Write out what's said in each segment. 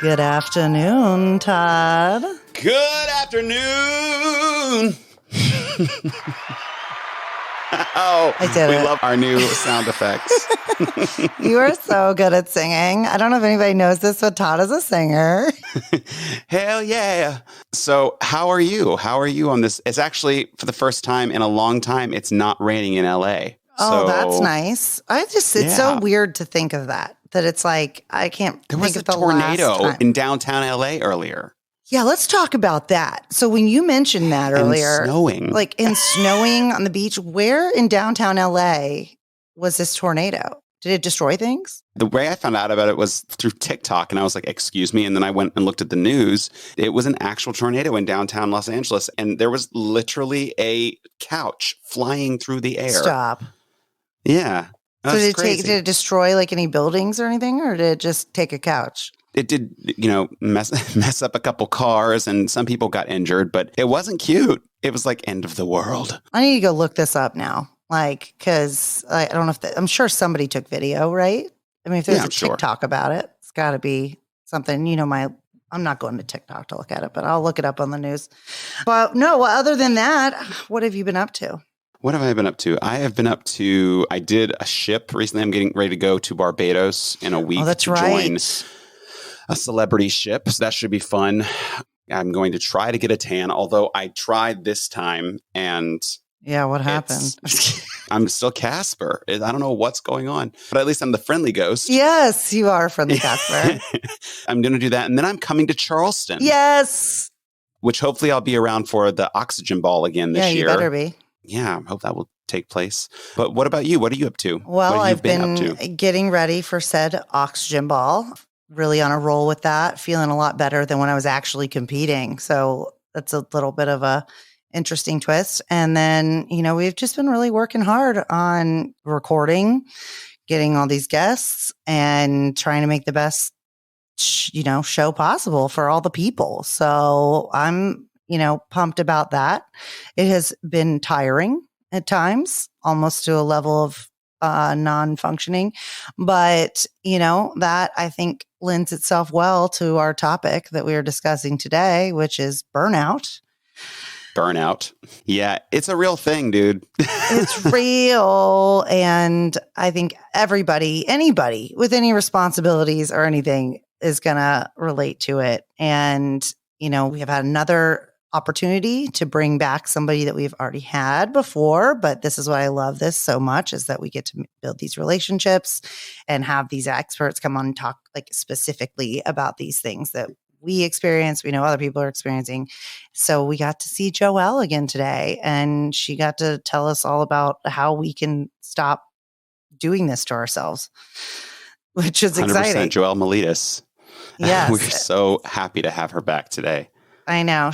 Good afternoon, Todd. Good afternoon. Oh, I did we it. love our new sound effects. You are so good at singing. I don't know if anybody knows this, but Todd is a singer. Hell yeah. So how are you? How are you on this? It's actually, for the first time in a long time, it's not raining in LA. Oh, that's nice. It's so Yeah. weird to think of that it's like, I can't There think was a of the last tornado time. in downtown LA earlier. Yeah, let's talk about that. So when you mentioned that earlier, And snowing. like in snowing on the beach, where in downtown LA was this tornado? Did it destroy things? The way I found out about it was through TikTok, and I was like, excuse me. And then I went and looked at the news. It was an actual tornado in downtown Los Angeles, and there was literally a couch flying through the air. Stop. Yeah. So did it destroy like any buildings or anything, or did it just take a couch? It did, mess up a couple cars, and some people got injured, but it wasn't cute. It was like end of the world. I need to go look this up now. Like, because I don't know if I'm sure somebody took video, right? I mean, if there's a TikTok about it, it's got to be something. I'm not going to TikTok to look at it, but I'll look it up on the news. But no, other than that, what have you been up to? What have I been up to? I did a ship recently. I'm getting ready to go to Barbados in a week to join a celebrity ship. So that should be fun. I'm going to try to get a tan, although I tried this time and... Yeah, what happened? I'm still Casper. I don't know what's going on, but at least I'm the friendly ghost. Yes, you are friendly Casper. I'm going to do that. And then I'm coming to Charleston. Yes. Which hopefully I'll be around for the Oxygen Ball again this year. Yeah, you better be. Yeah, I hope that will take place. But what about you? What are you up to? Well, I've been getting ready for said Oxygen Ball. Really on a roll with that. Feeling a lot better than when I was actually competing. So that's a little bit of a interesting twist. And then, we've just been really working hard on recording, getting all these guests and trying to make the best, show possible for all the people. So I'm, pumped about that. It has been tiring at times, almost to a level of non-functioning, but that I think lends itself well to our topic that we are discussing today, which is burnout. Burnout. Yeah, it's a real thing, dude. It's real. And I think anybody with any responsibilities or anything is going to relate to it. And, we have had another opportunity to bring back somebody that we've already had before. But this is why I love this so much, is that we get to build these relationships and have these experts come on and talk like specifically about these things that we experience, we know other people are experiencing. So we got to see Joelle again today, and she got to tell us all about how we can stop doing this to ourselves, which is exciting. 100% Joelle Maletis. Yes. We're so happy to have her back today. I know.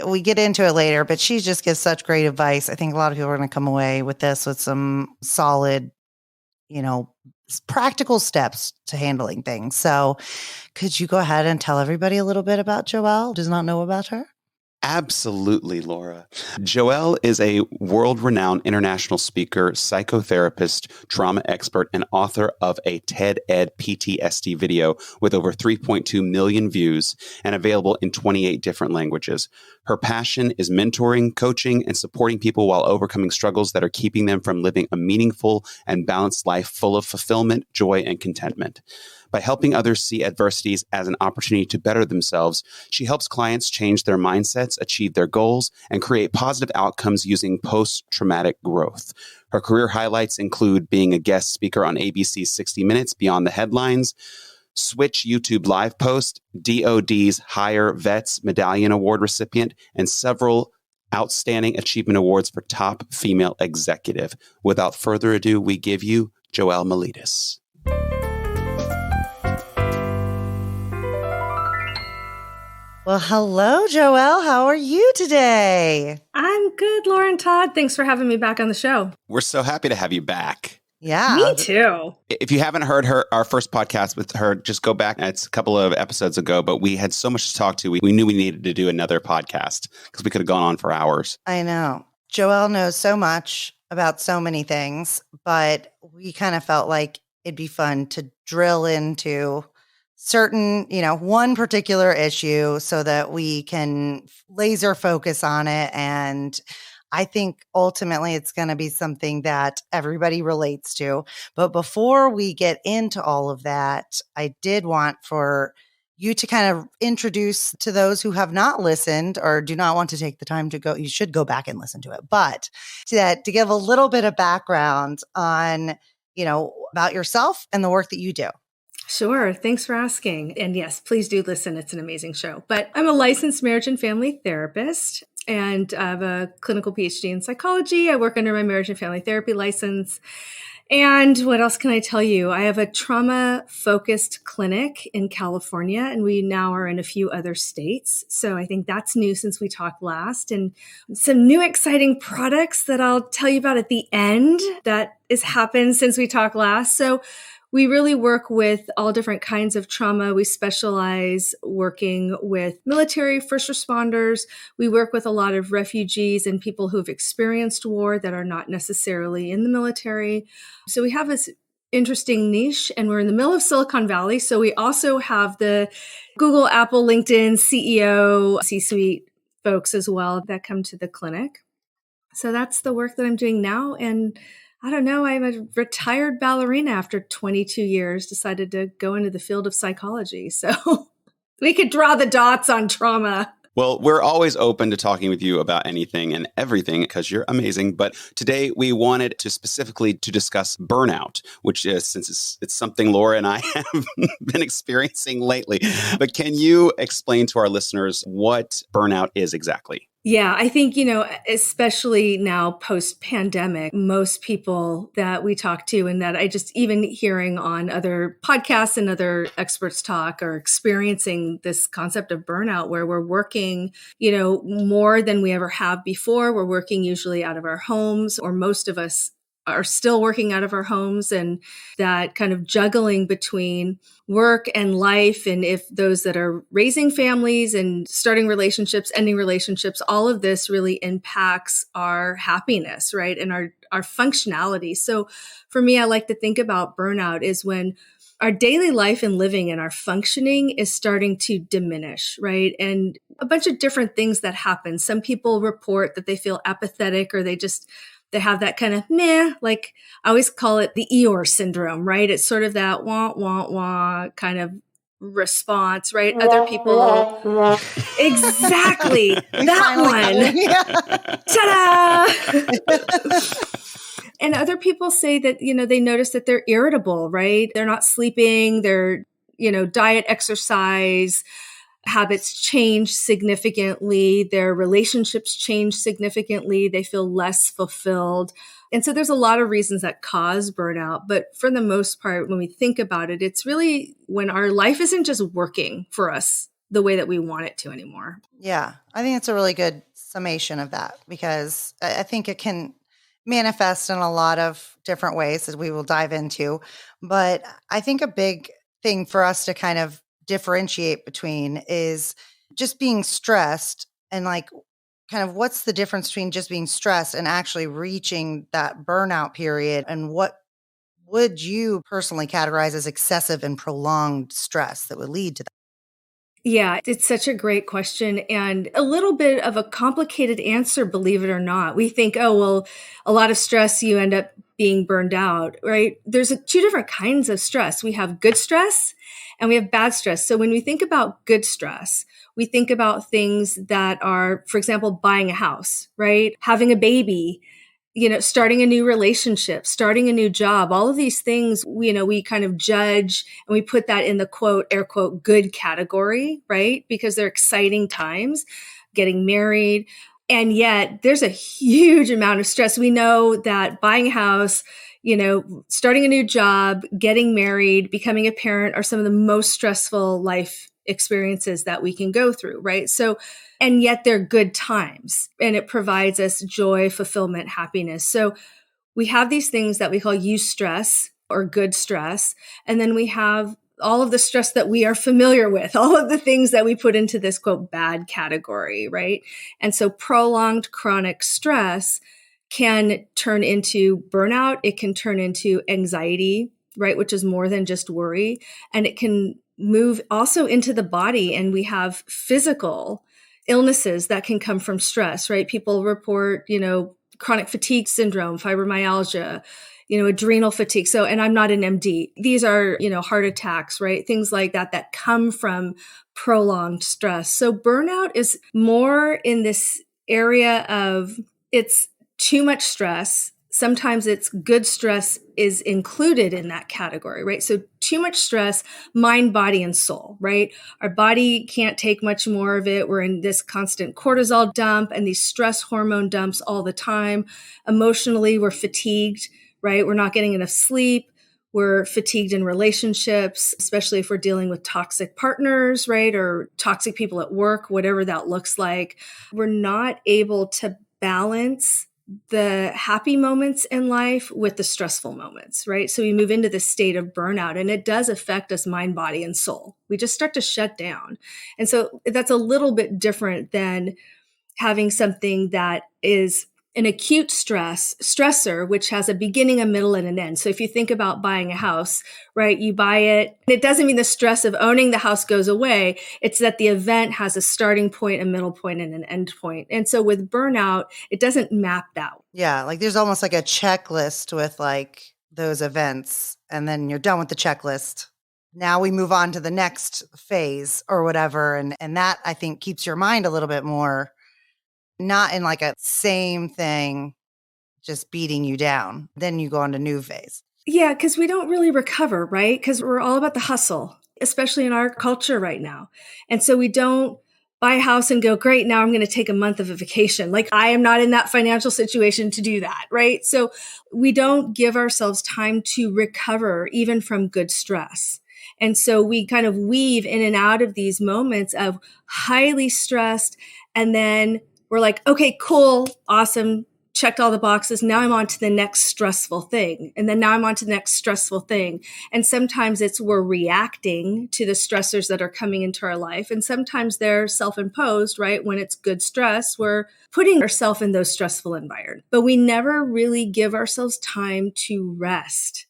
We get into it later, but she just gives such great advice. I think a lot of people are going to come away with this with some solid, practical steps to handling things. So could you go ahead and tell everybody a little bit about Joelle? Does not know about her? Absolutely, Laura. Joelle is a world-renowned international speaker, psychotherapist, trauma expert, and author of a TED Ed PTSD video with over 3.2 million views and available in 28 different languages. Her passion is mentoring, coaching, and supporting people while overcoming struggles that are keeping them from living a meaningful and balanced life full of fulfillment, joy, and contentment. By helping others see adversities as an opportunity to better themselves, she helps clients change their mindsets, achieve their goals, and create positive outcomes using post-traumatic growth. Her career highlights include being a guest speaker on ABC's 60 Minutes Beyond the Headlines, Switch YouTube live post, DOD's Higher Vets Medallion Award recipient, and several outstanding achievement awards for top female executive. Without further ado, we give you Joelle Maletis. Well, hello, Joelle. How are you today? I'm good, Laura and Todd. Thanks for having me back on the show. We're so happy to have you back. Yeah. Me too. If you haven't heard our first podcast with her, just go back. It's a couple of episodes ago, but we had so much to talk to. We knew we needed to do another podcast because we could have gone on for hours. I know. Joelle knows so much about so many things, but we kind of felt like it'd be fun to drill into certain, one particular issue so that we can laser focus on it. And I think ultimately it's going to be something that everybody relates to. But before we get into all of that, I did want for you to kind of introduce to those who have not listened or do not want to take the time to go, you should go back and listen to it, but to give a little bit of background on, about yourself and the work that you do. Sure. Thanks for asking. And yes, please do listen. It's an amazing show. But I'm a licensed marriage and family therapist, and I have a clinical PhD in psychology. I work under my marriage and family therapy license. And what else can I tell you? I have a trauma-focused clinic in California, and we now are in a few other states. So I think that's new since we talked last. And some new exciting products that I'll tell you about at the end that has happened since we talked last. So we really work with all different kinds of trauma. We specialize working with military first responders. We work with a lot of refugees and people who have experienced war that are not necessarily in the military. So we have this interesting niche, and we're in the middle of Silicon Valley. So we also have the Google, Apple, LinkedIn, CEO, C-suite folks as well that come to the clinic. So that's the work that I'm doing now. And I don't know, I'm a retired ballerina after 22 years, decided to go into the field of psychology. So we could draw the dots on trauma. Well, we're always open to talking with you about anything and everything because you're amazing. But today we wanted to specifically to discuss burnout, which is, since it's something Laura and I have been experiencing lately. But can you explain to our listeners what burnout is exactly? Yeah, I think, especially now post-pandemic, most people that we talk to and that I just even hearing on other podcasts and other experts talk are experiencing this concept of burnout where we're working, more than we ever have before. We're working usually out of our homes, or most of us are still working out of our homes, and that kind of juggling between work and life. And if those that are raising families and starting relationships, ending relationships, all of this really impacts our happiness, right? And our functionality. So for me, I like to think about burnout is when our daily life and living and our functioning is starting to diminish, right? And a bunch of different things that happen. Some people report that they feel apathetic, or they have that kind of meh, like I always call it the Eeyore syndrome, right? It's sort of that wah, wah, wah kind of response, right? Other people, exactly, that one. Ta-da! And other people say that, they notice that they're irritable, right? They're not sleeping, their, diet, exercise, habits change significantly, their relationships change significantly, they feel less fulfilled. And so there's a lot of reasons that cause burnout. But for the most part, when we think about it, it's really when our life isn't just working for us the way that we want it to anymore. Yeah, I think it's a really good summation of that, because I think it can manifest in a lot of different ways that we will dive into. But I think a big thing for us to kind of differentiate between is just being stressed, and like kind of what's the difference between just being stressed and actually reaching that burnout period, and what would you personally categorize as excessive and prolonged stress that would lead to that? Yeah, it's such a great question and a little bit of a complicated answer, believe it or not. We think, oh, well, a lot of stress, you end up being burned out, right? There's two different kinds of stress. We have good stress and we have bad stress. So when we think about good stress, we think about things that are, for example, buying a house, right? Having a baby, starting a new relationship, starting a new job, all of these things, we kind of judge and we put that in the quote, air quote, good category, right? Because they're exciting times, getting married. And yet there's a huge amount of stress. We know that buying a house, starting a new job, getting married, becoming a parent are some of the most stressful life experiences that we can go through, right? So, and yet they're good times and it provides us joy, fulfillment, happiness. So we have these things that we call eustress or good stress. And then we have all of the stress that we are familiar with, all of the things that we put into this quote bad category, right? And so prolonged chronic stress can turn into burnout. It can turn into anxiety, right? Which is more than just worry. And it can move also into the body, and we have physical illnesses that can come from stress, right? People report, chronic fatigue syndrome, fibromyalgia, adrenal fatigue. So, and I'm not an MD. These are, heart attacks, right? Things like that come from prolonged stress. So burnout is more in this area of it's too much stress. Sometimes it's good stress is included in that category, right? So too much stress, mind, body, and soul, right? Our body can't take much more of it. We're in this constant cortisol dump and these stress hormone dumps all the time. Emotionally, we're fatigued, right? We're not getting enough sleep. We're fatigued in relationships, especially if we're dealing with toxic partners, right? Or toxic people at work, whatever that looks like. We're not able to balance the happy moments in life with the stressful moments, right? So we move into this state of burnout, and it does affect us mind, body, and soul. We just start to shut down. And so that's a little bit different than having something that is an acute stressor, which has a beginning, a middle, and an end. So if you think about buying a house, right, you buy it. It doesn't mean the stress of owning the house goes away. It's that the event has a starting point, a middle point, and an end point. And so with burnout, it doesn't map out. Yeah, like there's almost like a checklist with like those events, and then you're done with the checklist. Now we move on to the next phase or whatever. And that, I think, keeps your mind a little bit more not in like a same thing, just beating you down. Then you go on to new phase. Yeah, because we don't really recover, right? Because we're all about the hustle, especially in our culture right now. And so we don't buy a house and go, great, now I'm going to take a month of a vacation. Like I am not in that financial situation to do that, right? So we don't give ourselves time to recover even from good stress. And so we kind of weave in and out of these moments of highly stressed, and then we're like, okay, cool, awesome, checked all the boxes. Now I'm on to the next stressful thing. And then now I'm on to the next stressful thing. And sometimes we're reacting to the stressors that are coming into our life. And sometimes they're self-imposed, right? When it's good stress, we're putting ourselves in those stressful environments. But we never really give ourselves time to rest.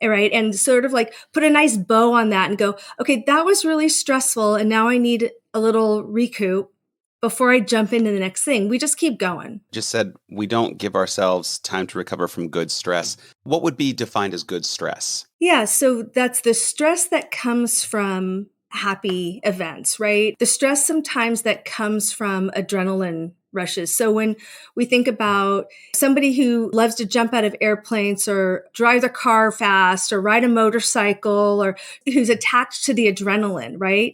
Right. And sort of like put a nice bow on that and go, okay, that was really stressful. And now I need a little recoup before I jump into the next thing. We just keep going. Just said we don't give ourselves time to recover from good stress. What would be defined as good stress? Yeah. So that's the stress that comes from happy events, right? The stress sometimes that comes from adrenaline rushes. So when we think about somebody who loves to jump out of airplanes or drive their car fast or ride a motorcycle or who's attached to the adrenaline, right?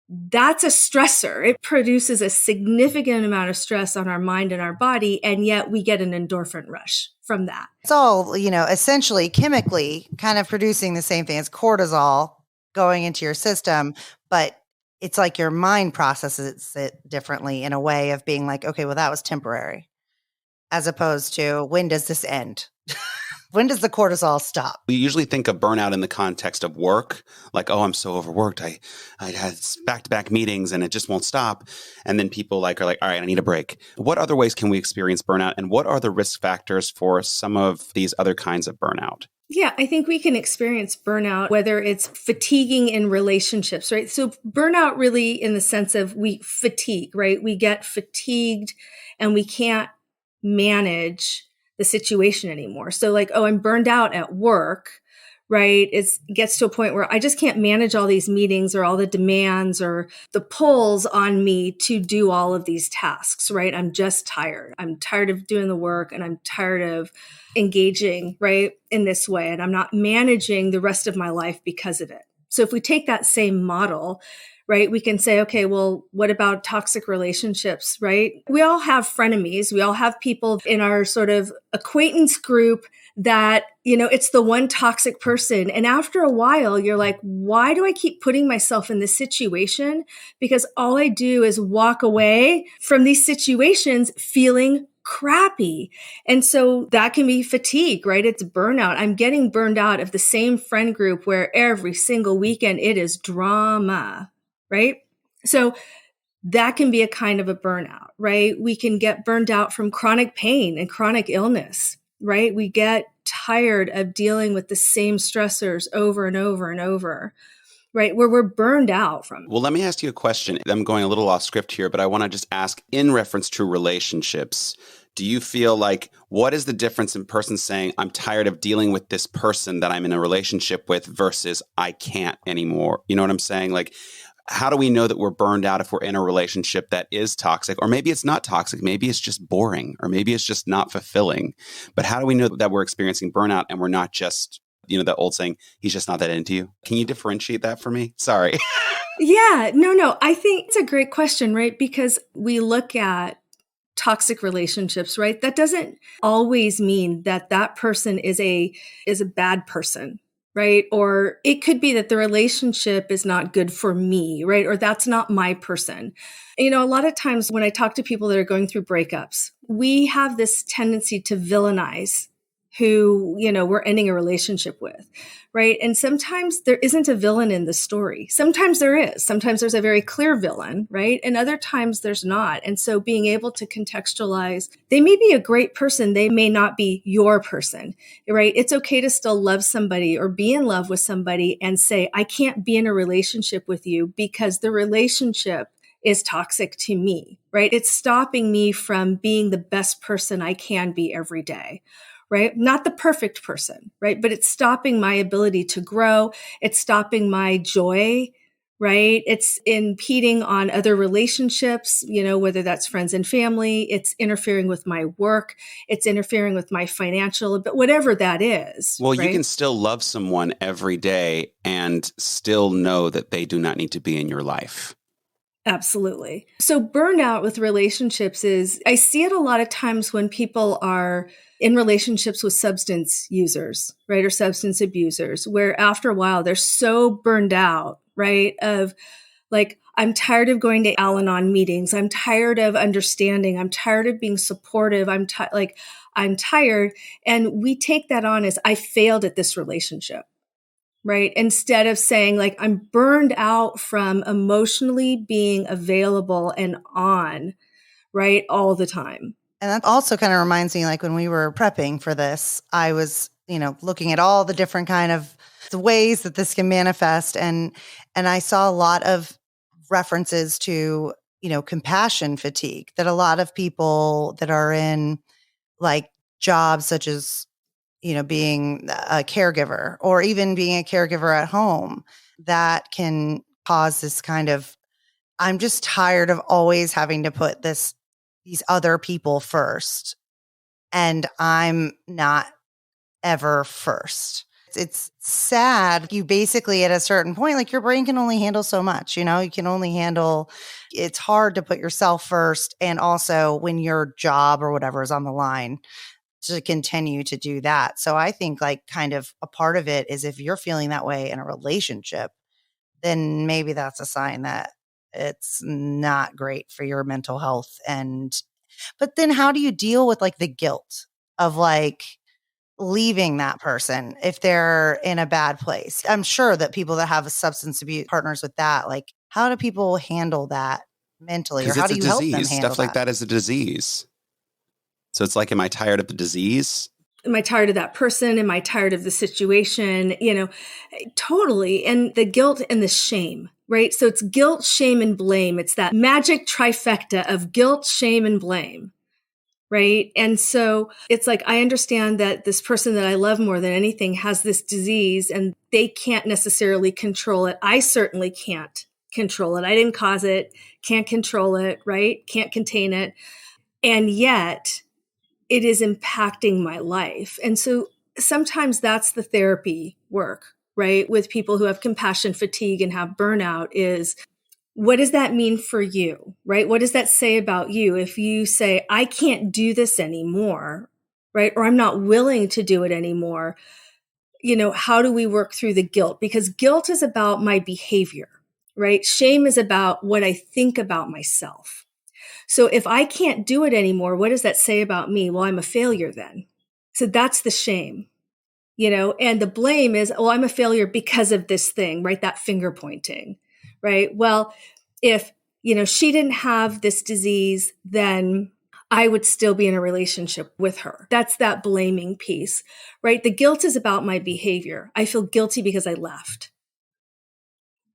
That's a stressor. It produces a significant amount of stress on our mind and our body, and yet we get an endorphin rush from that. It's all, essentially chemically kind of producing the same thing as cortisol going into your system, but it's like your mind processes it differently in a way of being like, okay, well, that was temporary, as opposed to when does this end? When does the cortisol stop? We usually think of burnout in the context of work, like, oh, I'm so overworked. I had back-to-back meetings and it just won't stop. And then people are like, all right, I need a break. What other ways can we experience burnout? And what are the risk factors for some of these other kinds of burnout? Yeah, I think we can experience burnout, whether it's fatiguing in relationships, right? So burnout really in the sense of we fatigue, right? We get fatigued and we can't manage the situation anymore. So like, oh, I'm burned out at work, right? It gets to a point where I just can't manage all these meetings or all the demands or the pulls on me to do all of these tasks, right? I'm just tired. I'm tired of doing the work and I'm tired of engaging, right, in this way. And I'm not managing the rest of my life because of it. So if we take that same model, right, we can say, okay, well, what about toxic relationships, right? We all have frenemies. We all have people in our sort of acquaintance group that, it's the one toxic person. And after a while, you're like, why do I keep putting myself in this situation? Because all I do is walk away from these situations feeling crappy. And so that can be fatigue, right? It's burnout. I'm getting burned out of the same friend group where every single weekend it is drama, right? So that can be a kind of a burnout, right? We can get burned out from chronic pain and chronic illness, right? We get tired of dealing with the same stressors over and over and over. right? Where we're burned out from. Well, let me ask you a question. I'm going a little off script here, but I want to just ask in reference to relationships. Do you feel like what is the difference in person saying, I'm tired of dealing with this person that I'm in a relationship with versus I can't anymore? You know what I'm saying? Like, how do we know that we're burned out if we're in a relationship that is toxic? Or maybe it's not toxic. Maybe it's just boring, or maybe it's just not fulfilling. But how do we know that we're experiencing burnout and we're not just, that old saying, he's just not that into you? Can you differentiate that for me? Sorry. Yeah, no. I think it's a great question, right? Because we look at toxic relationships, right? That doesn't always mean that that person is a bad person, right? Or it could be that the relationship is not good for me, right? Or that's not my person. A lot of times when I talk to people that are going through breakups, we have this tendency to villainize who, we're ending a relationship with, right? And sometimes there isn't a villain in the story. Sometimes there is. Sometimes there's a very clear villain, right? And other times there's not. And so being able to contextualize, they may be a great person. They may not be your person, right? It's okay to still love somebody or be in love with somebody and say, I can't be in a relationship with you because the relationship is toxic to me, right? It's stopping me from being the best person I can be every day. Right? Not the perfect person, right? But it's stopping my ability to grow. It's stopping my joy, right? It's impeding on other relationships, whether that's friends and family. It's interfering with my work. It's interfering with my financial, but whatever that is. Well, right? You can still love someone every day and still know that they do not need to be in your life. Absolutely. So burnout with relationships I see it a lot of times when people are in relationships with substance users, right? Or substance abusers, where after a while they're so burned out, right? Of like, I'm tired of going to Al-Anon meetings. I'm tired of understanding. I'm tired of being supportive. I'm tired. And we take that on as I failed at this relationship. Right? Instead of saying like, I'm burned out from emotionally being available and on, right? All the time. And that also kind of reminds me, like when we were prepping for this, I was, looking at all the different kind of the ways that this can manifest. And I saw a lot of references to, compassion fatigue, that a lot of people that are in like jobs such as, being a caregiver or even being a caregiver at home, that can cause this kind of, I'm just tired of always having to put these other people first. And I'm not ever first. It's sad. You basically at a certain point, like your brain can only handle so much, you can only handle, it's hard to put yourself first. And also when your job or whatever is on the line, to continue to do that. So I think like kind of a part of it is if you're feeling that way in a relationship, then maybe that's a sign that it's not great for your mental health. But then how do you deal with like the guilt of like leaving that person if they're in a bad place? I'm sure that people that have a substance abuse partners with that, like how do people handle that mentally, or how do you help them handle Stuff like that is a disease. So it's like, am I tired of the disease? Am I tired of that person? Am I tired of the situation? Totally. And the guilt and the shame, right? So it's guilt, shame, and blame. It's that magic trifecta of guilt, shame, and blame, right? And so it's like, I understand that this person that I love more than anything has this disease and they can't necessarily control it. I certainly can't control it. I didn't cause it, can't control it, right? Can't contain it. And yet it is impacting my life. And so sometimes that's the therapy work, right? With people who have compassion fatigue and have burnout is, what does that mean for you, right? What does that say about you? If you say, I can't do this anymore, right? Or I'm not willing to do it anymore, how do we work through the guilt? Because guilt is about my behavior, right? Shame is about what I think about myself. So if I can't do it anymore, what does that say about me? Well, I'm a failure then. So that's the shame, and the blame is, oh, I'm a failure because of this thing, right? That finger pointing, right? Well, if, she didn't have this disease, then I would still be in a relationship with her. That's that blaming piece, right? The guilt is about my behavior. I feel guilty because I left.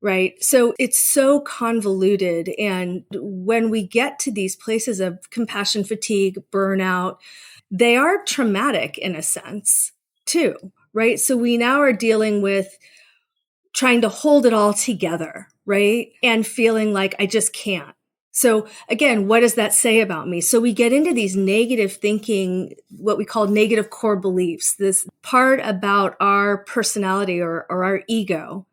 right? So it's so convoluted. And when we get to these places of compassion fatigue, burnout, they are traumatic in a sense too, right? So we now are dealing with trying to hold it all together, right? And feeling like I just can't. So again, what does that say about me? So we get into these negative thinking, what we call negative core beliefs, this part about our personality or our ego,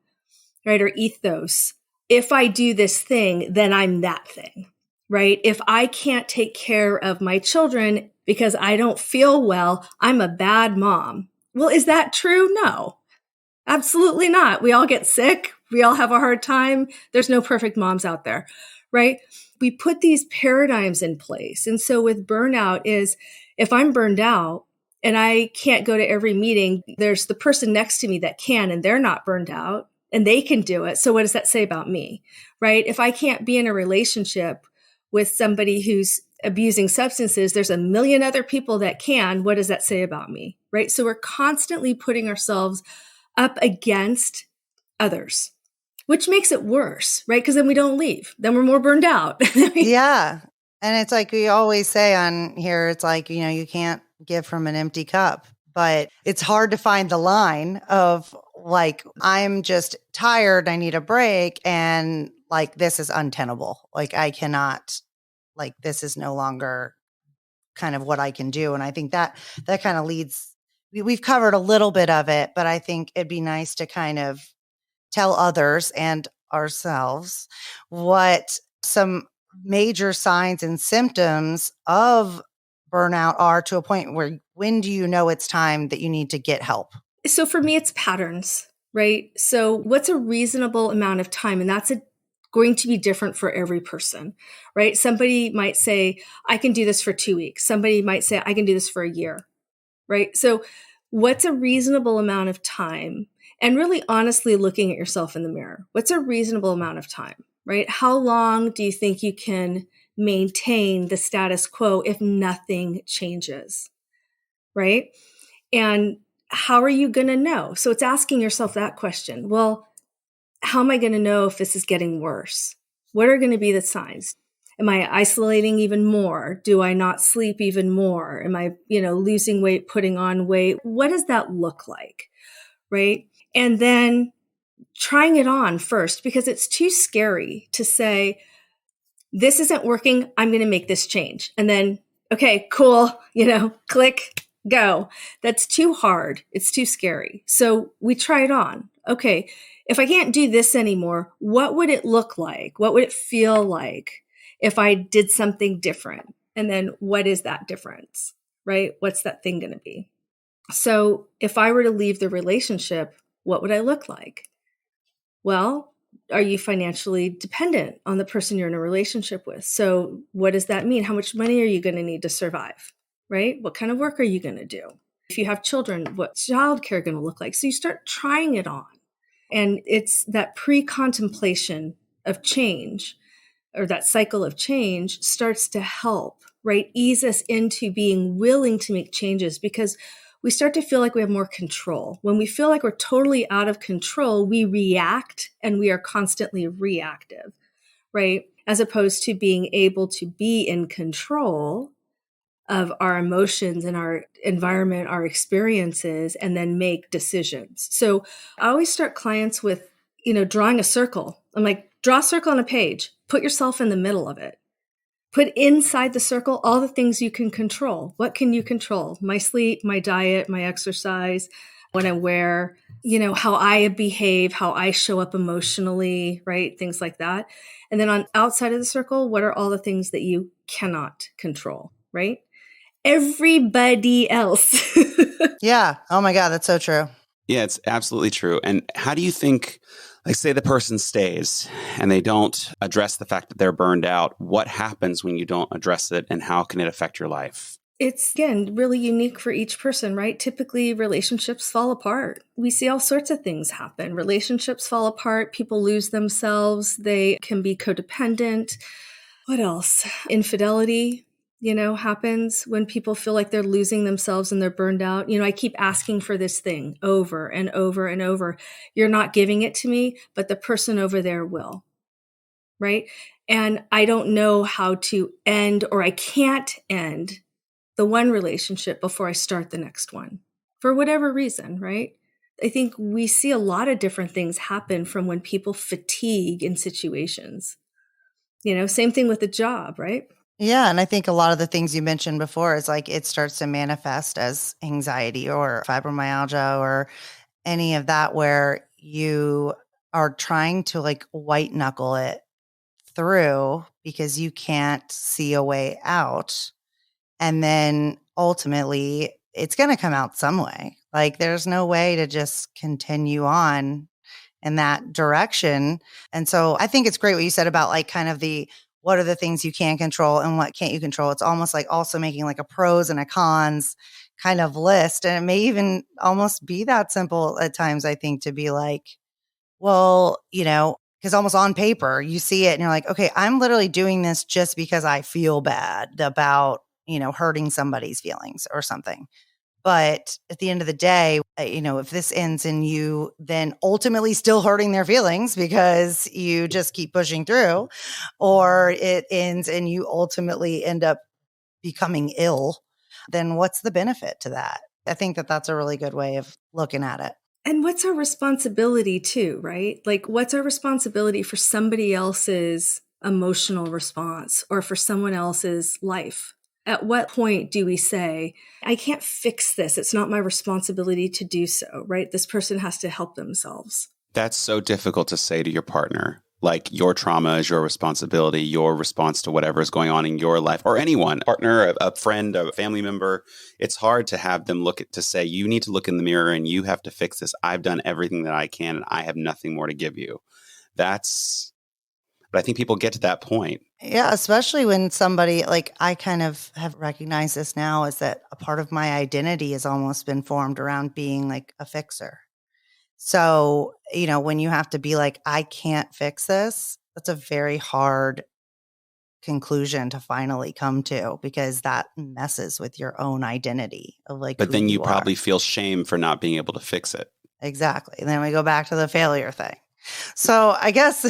right? Or ethos. If I do this thing, then I'm that thing, right? If I can't take care of my children because I don't feel well, I'm a bad mom. Well, is that true? No, absolutely not. We all get sick. We all have a hard time. There's no perfect moms out there, right? We put these paradigms in place. And so with burnout is if I'm burned out and I can't go to every meeting, there's the person next to me that can, and they're not burned out and they can do it. So what does that say about me, right? If I can't be in a relationship with somebody who's abusing substances, there's a million other people that can. What does that say about me, right? So we're constantly putting ourselves up against others, which makes it worse, right? Because then we don't leave. Then we're more burned out. Yeah. And it's like we always say on here, it's like, you can't give from an empty cup, but it's hard to find the line of like, I'm just tired. I need a break. And like, this is untenable. Like I cannot, like, this is no longer kind of what I can do. And I think that kind of leads, we've covered a little bit of it, but I think it'd be nice to kind of tell others and ourselves what some major signs and symptoms of burnout are to a point where when do you know it's time that you need to get help? So for me, it's patterns, right? So what's a reasonable amount of time? And that's going to be different for every person, right? Somebody might say, I can do this for 2 weeks. Somebody might say, I can do this for a year, right? So what's a reasonable amount of time? And really honestly looking at yourself in the mirror. What's a reasonable amount of time, right? How long do you think you can maintain the status quo if nothing changes, right? And how are you going to know? So it's asking yourself that question. Well, how am I going to know if this is getting worse? What are going to be the signs? Am I isolating even more? Do I not sleep even more? Am I, losing weight, putting on weight? What does that look like? Right? And then trying it on first, because it's too scary to say, this isn't working. I'm going to make this change. And then, okay, cool, click, go. That's too hard. It's too scary. So we try it on. Okay, if I can't do this anymore, what would it look like? What would it feel like if I did something different? And then what is that difference, right? What's that thing going to be? So if I were to leave the relationship, what would I look like? Well, are you financially dependent on the person you're in a relationship with? So what does that mean? How much money are you going to need to survive, right? What kind of work are you going to do? If you have children, what's childcare going to look like? So you start trying it on. And it's that pre-contemplation of change or that cycle of change starts to help, right? Ease us into being willing to make changes because we start to feel like we have more control. When we feel like we're totally out of control, we react and we are constantly reactive, right? As opposed to being able to be in control of our emotions and our environment, our experiences, and then make decisions. So I always start clients with, drawing a circle. I'm like, draw a circle on a page, put yourself in the middle of it. Put inside the circle all the things you can control. What can you control? My sleep, my diet, my exercise, what I wear, how I behave, how I show up emotionally, right? Things like that. And then on outside of the circle, what are all the things that you cannot control, right? Everybody else. Yeah. Oh my God. That's so true. Yeah, it's absolutely true. And how do you think, like, say the person stays and they don't address the fact that they're burned out? What happens when you don't address it and how can it affect your life? It's, again, really unique for each person, right? Typically, relationships fall apart. We see all sorts of things happen. Relationships fall apart. People lose themselves. They can be codependent. What else? Infidelity. happens when people feel like they're losing themselves and they're burned out. I keep asking for this thing over and over and over. You're not giving it to me, but the person over there will. Right. And I don't know how to end, or I can't end the one relationship before I start the next one for whatever reason. Right. I think we see a lot of different things happen from when people fatigue in situations. Same thing with the job, right? Yeah. And I think a lot of the things you mentioned before is like it starts to manifest as anxiety or fibromyalgia or any of that, where you are trying to like white knuckle it through because you can't see a way out. And then ultimately it's going to come out some way. Like there's no way to just continue on in that direction. And so I think it's great what you said about like kind of what are the things you can control and what can't you control. It's almost like also making like a pros and a cons kind of list. And it may even almost be that simple at times, I think, to be like, well, because almost on paper you see it and you're like, okay, I'm literally doing this just because I feel bad about, hurting somebody's feelings or something. But at the end of the day, if this ends in you then ultimately still hurting their feelings because you just keep pushing through, or it ends and you ultimately end up becoming ill, then what's the benefit to that? I think that that's a really good way of looking at it. And what's our responsibility too, right? Like what's our responsibility for somebody else's emotional response or for someone else's life? At what point do we say, I can't fix this. It's not my responsibility to do so, right? This person has to help themselves. That's so difficult to say to your partner. Like your trauma is your responsibility, your response to whatever is going on in your life, or anyone, partner, a friend, a family member. It's hard to have them to say, you need to look in the mirror and you have to fix this. I've done everything that I can and I have nothing more to give you. But I think people get to that point. Yeah, especially when somebody, like I kind of have recognized this now, is that a part of my identity has almost been formed around being like a fixer. So, when you have to be like, I can't fix this, that's a very hard conclusion to finally come to, because that messes with your own identity of like, but then you are. probably feel shame for not being able to fix it. Exactly. And then we go back to the failure thing. So I guess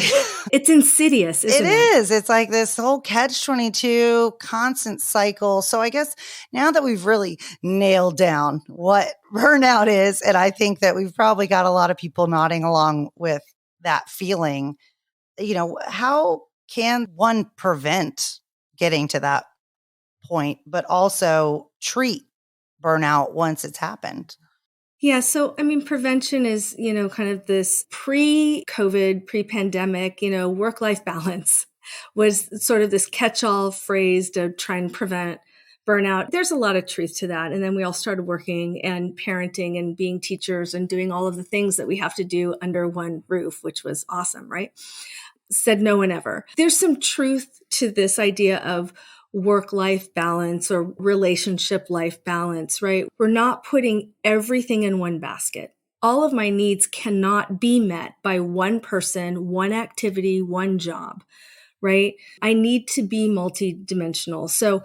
it's insidious, isn't it? It is. It's like this whole catch-22 constant cycle. So I guess now that we've really nailed down what burnout is, and I think that we've probably got a lot of people nodding along with that feeling, how can one prevent getting to that point, but also treat burnout once it's happened? Yeah. So, prevention is, kind of this pre-COVID, pre-pandemic, work-life balance was sort of this catch-all phrase to try and prevent burnout. There's a lot of truth to that. And then we all started working and parenting and being teachers and doing all of the things that we have to do under one roof, which was awesome, right? Said no one ever. There's some truth to this idea of work-life balance or relationship-life balance, right? We're not putting everything in one basket. All of my needs cannot be met by one person, one activity, one job, right? I need to be multidimensional. So,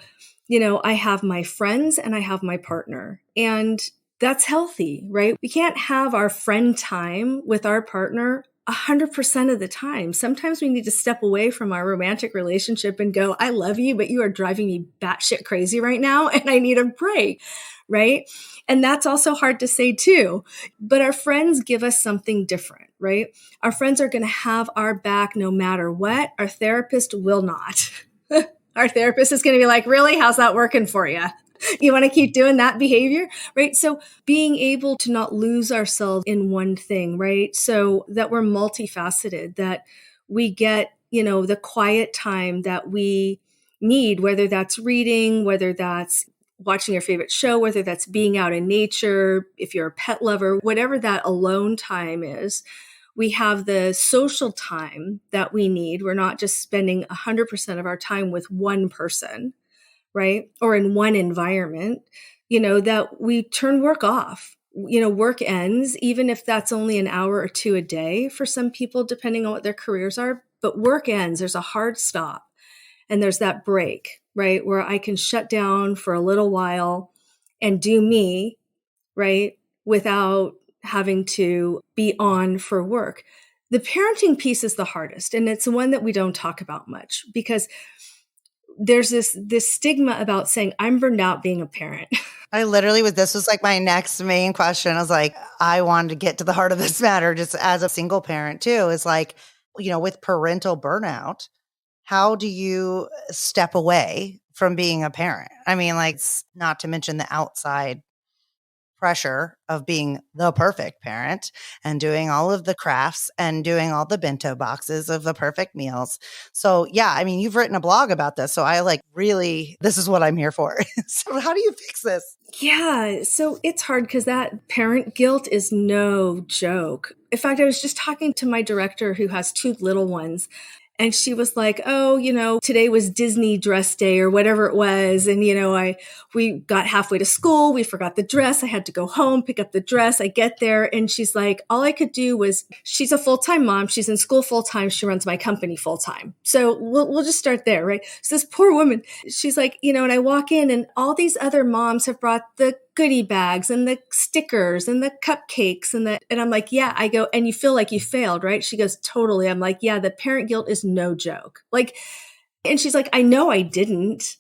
I have my friends and I have my partner, and that's healthy, right? We can't have our friend time with our partner 100% of the time. Sometimes we need to step away from our romantic relationship and go, I love you, but you are driving me batshit crazy right now and I need a break, right? And that's also hard to say too. But our friends give us something different, right? Our friends are going to have our back no matter what. Our therapist will not. Our therapist is going to be like, really? How's that working for you? You want to keep doing that behavior, right? So being able to not lose ourselves in one thing, right? So that we're multifaceted, that we get, the quiet time that we need, whether that's reading, whether that's watching your favorite show, whether that's being out in nature, if you're a pet lover, whatever that alone time is. We have the social time that we need. We're not just spending 100% of our time with one person, right? Or in one environment, that we turn work off. Work ends, even if that's only an hour or two a day for some people, depending on what their careers are. But work ends, there's a hard stop and there's that break, right? Where I can shut down for a little while and do me, right? Without having to be on for work. The parenting piece is the hardest. And it's the one that we don't talk about much because there's this stigma about saying I'm burned out being a parent. I literally this was like my next main question. I was like, I wanted to get to the heart of this matter just as a single parent too, is like, with parental burnout, how do you step away from being a parent? I mean, like, not to mention the outside pressure of being the perfect parent and doing all of the crafts and doing all the bento boxes of the perfect meals. So yeah, I mean, you've written a blog about this. So I this is what I'm here for. So how do you fix this? Yeah. So it's hard because that parent guilt is no joke. In fact, I was just talking to my director who has 2 little ones. And she was like, oh, today was Disney dress day or whatever it was. And, we got halfway to school. We forgot the dress. I had to go home, pick up the dress. I get there. And she's like, all I could do was, she's a full-time mom. She's in school full-time. She runs my company full-time. So we'll just start there, right? So this poor woman, she's like, and I walk in and all these other moms have brought the goodie bags and the stickers and the cupcakes and I'm like, yeah, I go, and you feel like you failed, right? She goes, totally. I'm like, yeah, the parent guilt is no joke. And she's like, I know I didn't.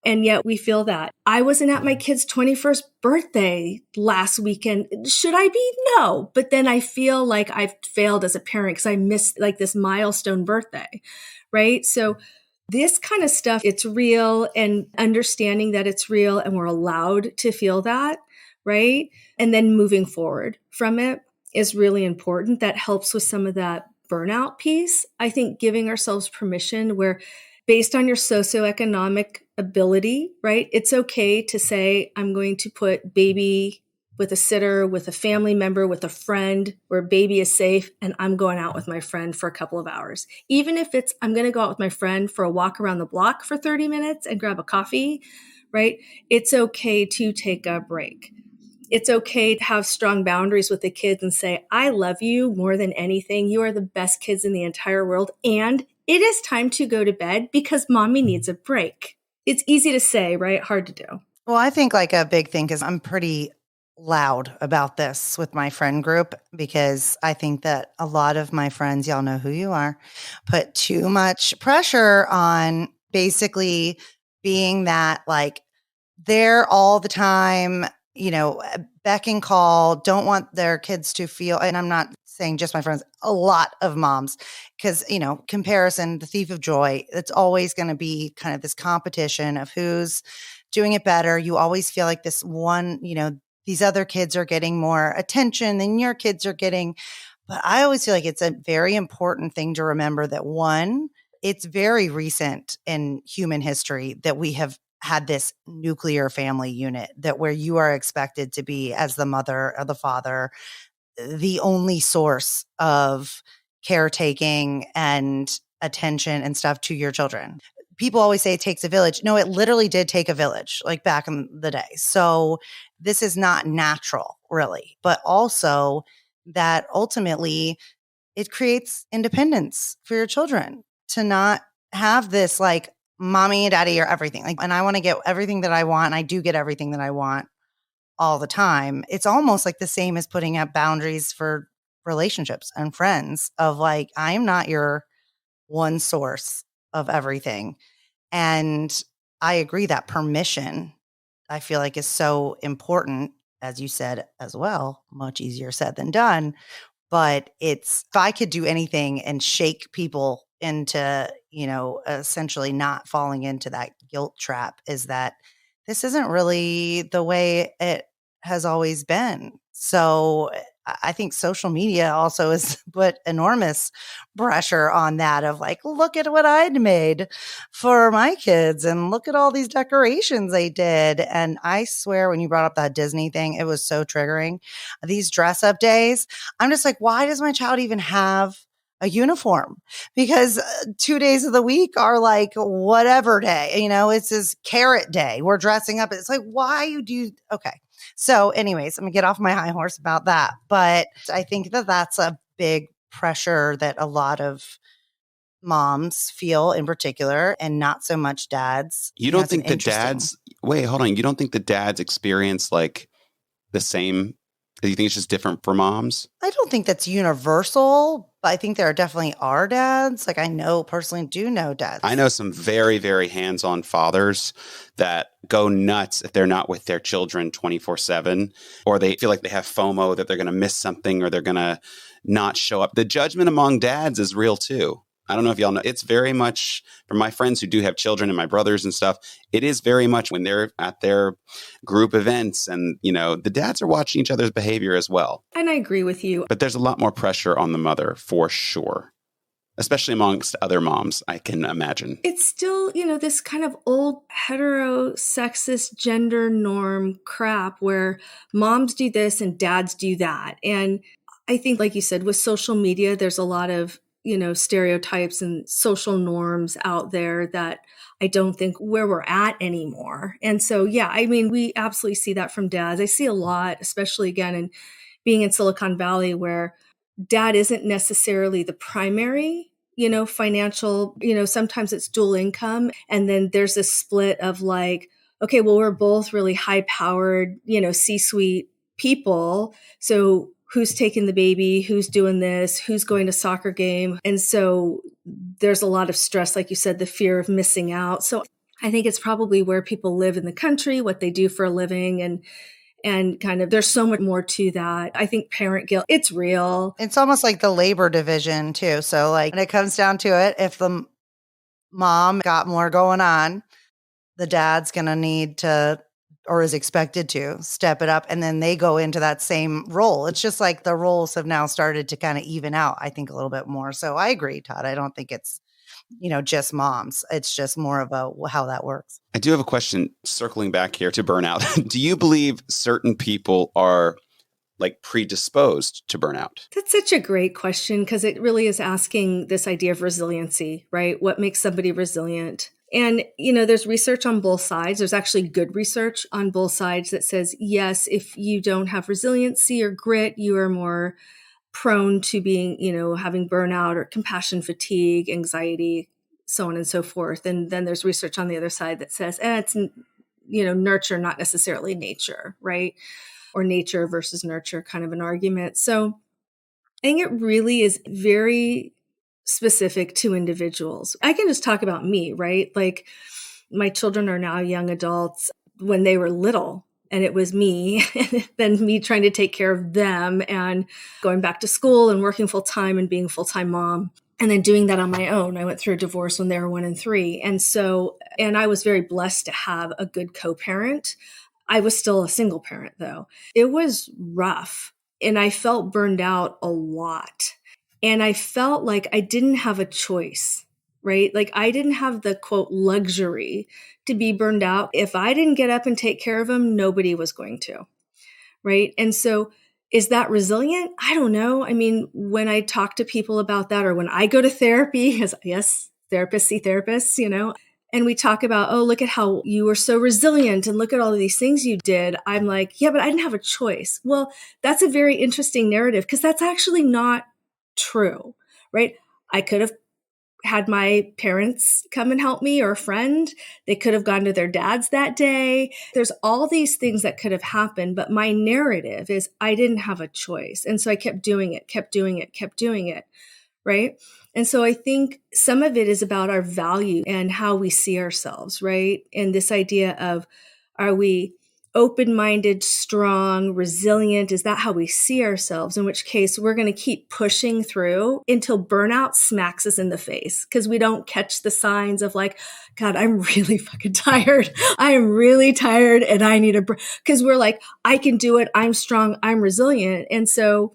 And yet we feel that. I wasn't at my kid's 21st birthday last weekend. Should I be? No. But then I feel like I've failed as a parent because I missed this milestone birthday, right? So this kind of stuff, it's real, and understanding that it's real and we're allowed to feel that, right? And then moving forward from it is really important. That helps with some of that burnout piece. I think giving ourselves permission where based on your socioeconomic ability, right? It's okay to say, I'm going to put baby with a sitter, with a family member, with a friend where baby is safe, and I'm going out with my friend for a couple of hours. Even if I'm going to go out with my friend for a walk around the block for 30 minutes and grab a coffee, right? It's okay to take a break. It's okay to have strong boundaries with the kids and say, I love you more than anything. You are the best kids in the entire world. And it is time to go to bed because mommy needs a break. It's easy to say, right? Hard to do. Well, I think a big thing is I'm pretty loud about this with my friend group because I think that a lot of my friends, y'all know who you are, put too much pressure on basically being that there all the time, beck and call, don't want their kids to feel, and I'm not saying just my friends, a lot of moms, because, comparison, the thief of joy, it's always going to be kind of this competition of who's doing it better. You always feel like this one, these other kids are getting more attention than your kids are getting. But I always feel like it's a very important thing to remember that one, it's very recent in human history that we have had this nuclear family unit where you are expected to be, as the mother or the father, the only source of caretaking and attention and stuff to your children. People always say it takes a village. No, it literally did take a village, back in the day. So this is not natural, really, but also that ultimately it creates independence for your children to not have this mommy and daddy are everything. And I want to get everything that I want. And I do get everything that I want all the time. It's almost like the same as putting up boundaries for relationships and friends of I'm not your one source of everything. And I agree that permission, I feel like, is so important, as you said as well, much easier said than done. But if I could do anything and shake people into, essentially not falling into that guilt trap, is that this isn't really the way it has always been. So I think social media also has put enormous pressure on that of look at what I'd made for my kids and look at all these decorations they did. And I swear when you brought up that Disney thing, it was so triggering. These dress up days, I'm just like, why does my child even have a uniform? Because 2 days of the week are whatever day, it's this carrot day. We're dressing up. It's why you do. Okay. So anyways, I'm gonna get off my high horse about that. But I think that that's a big pressure that a lot of moms feel in particular and not so much dads. You don't think the dads, wait, hold on. You don't think the dads experience like the same? Do you think it's just different for moms? I don't think that's universal, but I think there definitely are dads. Like I personally do know dads. I know some very, very hands-on fathers that go nuts if they're not with their children 24/7, or they feel like they have FOMO that they're going to miss something or they're going to not show up. The judgment among dads is real too. I don't know if y'all know. It's very much, from my friends who do have children and my brothers and stuff, it is very much when they're at their group events and, the dads are watching each other's behavior as well. And I agree with you. But there's a lot more pressure on the mother for sure, especially amongst other moms, I can imagine. It's still, this kind of old heterosexist gender norm crap where moms do this and dads do that. And I think, like you said, with social media, there's a lot of stereotypes and social norms out there that I don't think where we're at anymore. And so, yeah, I mean, we absolutely see that from dads. I see a lot, especially again, in being in Silicon Valley, where dad isn't necessarily the primary, financial, sometimes it's dual income. And then there's this split of like, okay, well, we're both really high powered, C-suite people. So who's taking the baby, who's doing this, who's going to soccer game. And so there's a lot of stress, like you said, the fear of missing out. So I think it's probably where people live in the country, what they do for a living, and kind of there's so much more to that. I think parent guilt, it's real. It's almost like the labor division too. So like when it comes down to it, if the mom got more going on, the dad's going to need to, or is expected to, step it up, and then they go into that same role. It's just like the roles have now started to kind of even out, I think, a little bit more. So I agree, Todd. I don't think it's, just moms. It's just more of how that works. I do have a question circling back here to burnout. Do you believe certain people are like predisposed to burnout? That's such a great question because it really is asking this idea of resiliency, right? What makes somebody resilient? And, there's research on both sides. There's actually good research on both sides that says, yes, if you don't have resiliency or grit, you are more prone to being, having burnout or compassion fatigue, anxiety, so on and so forth. And then there's research on the other side that says, it's, nurture, not necessarily nature, right? Or nature versus nurture kind of an argument. So I think it really is very specific to individuals. I can just talk about me, right? Like my children are now young adults. When they were little, and it was me, and then me trying to take care of them and going back to school and working full time and being a full-time mom. And then doing that on my own. I went through a divorce when they were 1 and 3. And I was very blessed to have a good co-parent. I was still a single parent though. It was rough and I felt burned out a lot. And I felt like I didn't have a choice, right? Like I didn't have the quote luxury to be burned out. If I didn't get up and take care of them, nobody was going to, right? And so is that resilient? I don't know. I mean, when I talk to people about that, or when I go to therapy, because yes, therapists see therapists, and we talk about, oh, look at how you were so resilient and look at all of these things you did. I'm like, yeah, but I didn't have a choice. Well, that's a very interesting narrative because that's actually not true, right? I could have had my parents come and help me or a friend. They could have gone to their dads that day. There's all these things that could have happened, but my narrative is I didn't have a choice. And so I kept doing it, right? And so I think some of it is about our value and how we see ourselves, right? And this idea of, are we open-minded, strong, resilient? Is that how we see ourselves? In which case we're going to keep pushing through until burnout smacks us in the face because we don't catch the signs of like, God, I'm really fucking tired. I am really tired and I need a break. Because we're like, I can do it. I'm strong. I'm resilient. And so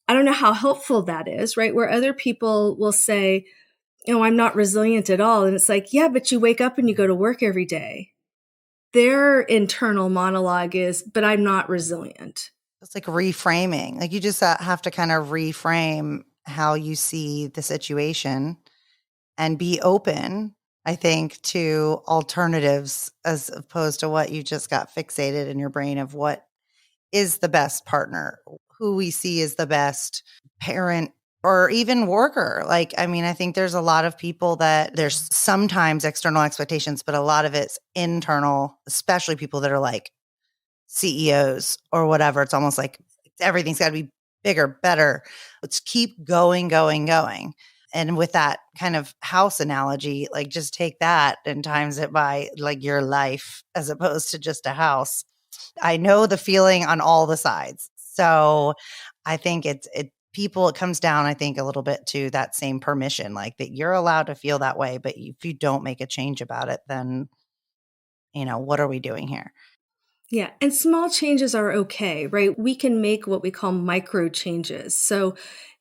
I don't know how helpful that is, right? Where other people will say, I'm not resilient at all. And it's like, yeah, but you wake up and you go to work every day. Their internal monologue is, but I'm not resilient. It's like reframing. Like you just have to kind of reframe how you see the situation and be open, I think, to alternatives as opposed to what you just got fixated in your brain of what is the best partner, who we see as the best parent or even worker. Like, I mean, I think there's a lot of people that there's sometimes external expectations, but a lot of it's internal, especially people that are like CEOs or whatever. It's almost like everything's got to be bigger, better. Let's keep going, going, going. And with that kind of house analogy, like just take that and times it by like your life as opposed to just a house. I know the feeling on all the sides. So I think it comes down, I think, a little bit to that same permission, like that you're allowed to feel that way. But if you don't make a change about it, then, what are we doing here? Yeah. And small changes are okay, right? We can make what we call micro changes. So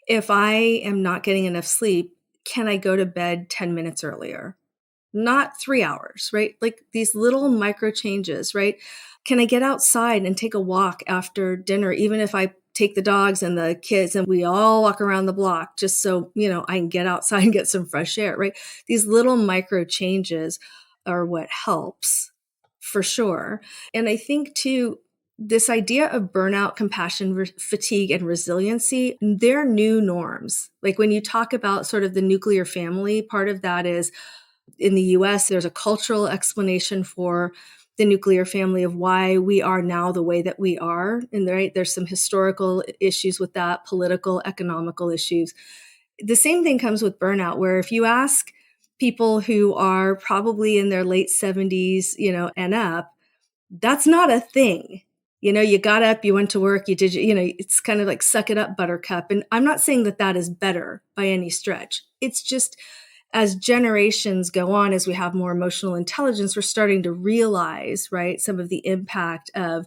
if I am not getting enough sleep, can I go to bed 10 minutes earlier? Not 3 hours, right? Like these little micro changes, right? Can I get outside and take a walk after dinner, even if I take the dogs and the kids and we all walk around the block just so, I can get outside and get some fresh air, right? These little micro changes are what helps for sure. And I think too, this idea of burnout, compassion, fatigue, and resiliency, they're new norms. Like when you talk about sort of the nuclear family, part of that is in the US, there's a cultural explanation for the nuclear family of why we are now the way that we are. And there's some historical issues with that, political, economical issues. The same thing comes with burnout, where if you ask people who are probably in their late 70s, and up, that's not a thing. You got up, you went to work, you did, it's kind of like suck it up, buttercup. And I'm not saying that that is better by any stretch. It's just as generations go on, as we have more emotional intelligence, we're starting to realize, right, some of the impact of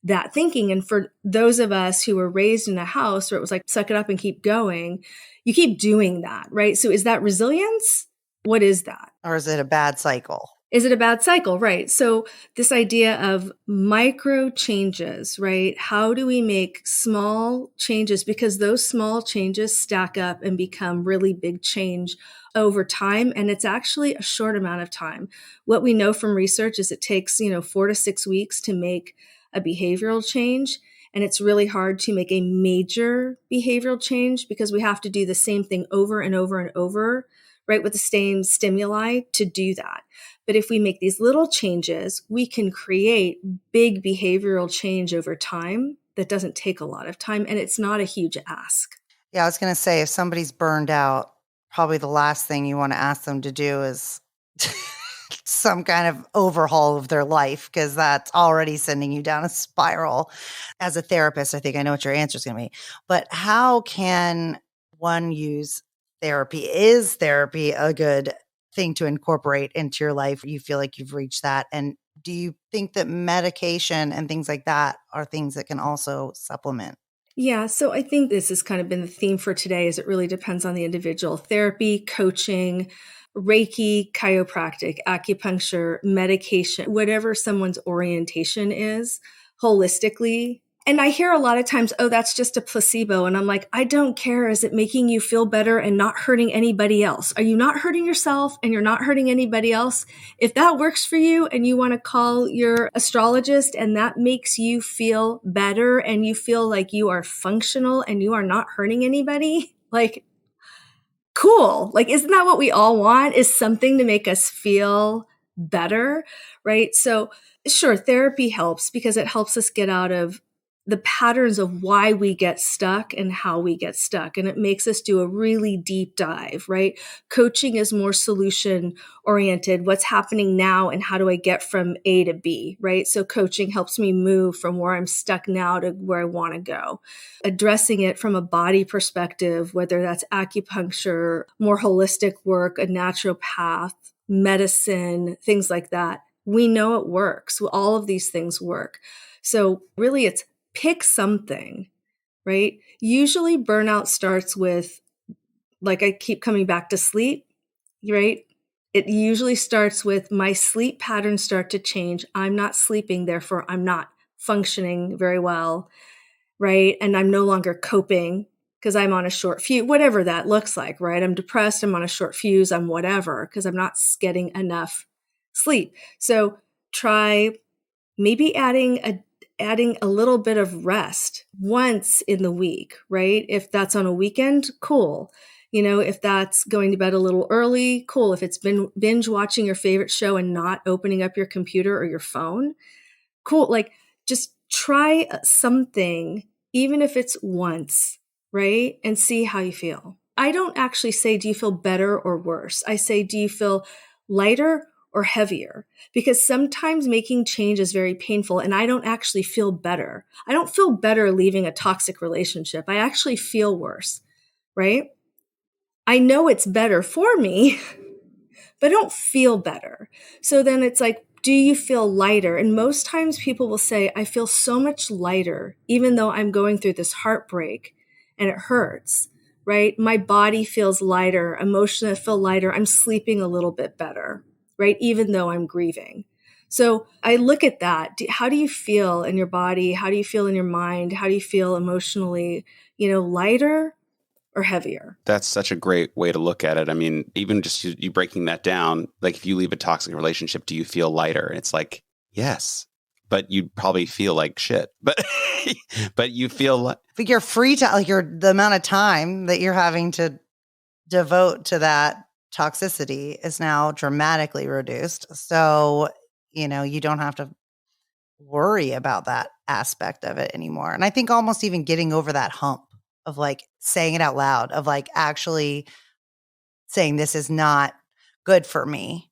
that thinking. And for those of us who were raised in a house where it was like, suck it up and keep going, you keep doing that, right? So is that resilience? What is that? Or is it a bad cycle? Is it a bad cycle? Right. So this idea of micro changes, right? How do we make small changes? Because those small changes stack up and become really big change over time. And it's actually a short amount of time. What we know from research is it takes, 4 to 6 weeks to make a behavioral change. And it's really hard to make a major behavioral change because we have to do the same thing over and over and over, right? With the same stimuli to do that. But if we make these little changes, we can create big behavioral change over time that doesn't take a lot of time. And it's not a huge ask. Yeah, I was going to say, if somebody's burned out, probably the last thing you want to ask them to do is some kind of overhaul of their life, because that's already sending you down a spiral. As a therapist, I think I know what your answer is going to be. But how can one use therapy? Is therapy a good thing to incorporate into your life? You feel like you've reached that? And do you think that medication and things like that are things that can also supplement? Yeah, so I think this has kind of been the theme for today, is it really depends on the individual. Therapy, coaching, Reiki, chiropractic, acupuncture, medication, whatever someone's orientation is holistically. And I hear a lot of times, oh, that's just a placebo. And I'm like, I don't care. Is it making you feel better and not hurting anybody else? Are you not hurting yourself and you're not hurting anybody else? If that works for you and you want to call your astrologist and that makes you feel better and you feel like you are functional and you are not hurting anybody, like, cool. Like, isn't that what we all want? Is something to make us feel better, right? So sure, therapy helps because it helps us get out of the patterns of why we get stuck and how we get stuck. And it makes us do a really deep dive, right? Coaching is more solution oriented. What's happening now and how do I get from A to B, right? So coaching helps me move from where I'm stuck now to where I want to go. Addressing it from a body perspective, whether that's acupuncture, more holistic work, a naturopath, medicine, things like that. We know it works. All of these things work. So really it's pick something, right? Usually burnout starts with, like I keep coming back to sleep, right? It usually starts with my sleep patterns start to change. I'm not sleeping, therefore I'm not functioning very well, right? And I'm no longer coping because I'm on a short fuse, whatever that looks like, right? I'm depressed, I'm on a short fuse, I'm whatever, because I'm not getting enough sleep. So try maybe adding adding a little bit of rest once in the week, right? If that's on a weekend, cool. If that's going to bed a little early, cool. If it's been binge watching your favorite show and not opening up your computer or your phone, cool. Like, just try something, even if it's once, right? And see how you feel. I don't actually say, do you feel better or worse? I say, do you feel lighter or heavier? Because sometimes making change is very painful and I don't actually feel better. I don't feel better leaving a toxic relationship. I actually feel worse, right? I know it's better for me, but I don't feel better. So then it's like, do you feel lighter? And most times people will say, I feel so much lighter, even though I'm going through this heartbreak and it hurts, right? My body feels lighter. Emotionally, I feel lighter. I'm sleeping a little bit better, right? Even though I'm grieving. So I look at that. How do you feel in your body? How do you feel in your mind? How do you feel emotionally? Lighter or heavier? That's such a great way to look at it. I mean, even just you breaking that down, like if you leave a toxic relationship, do you feel lighter? And it's like, yes, but you'd probably feel like shit. But you feel like your free time, like the amount of time that you're having to devote to that toxicity is now dramatically reduced. So, you don't have to worry about that aspect of it anymore. And I think almost even getting over that hump of like saying it out loud, of like actually saying this is not good for me.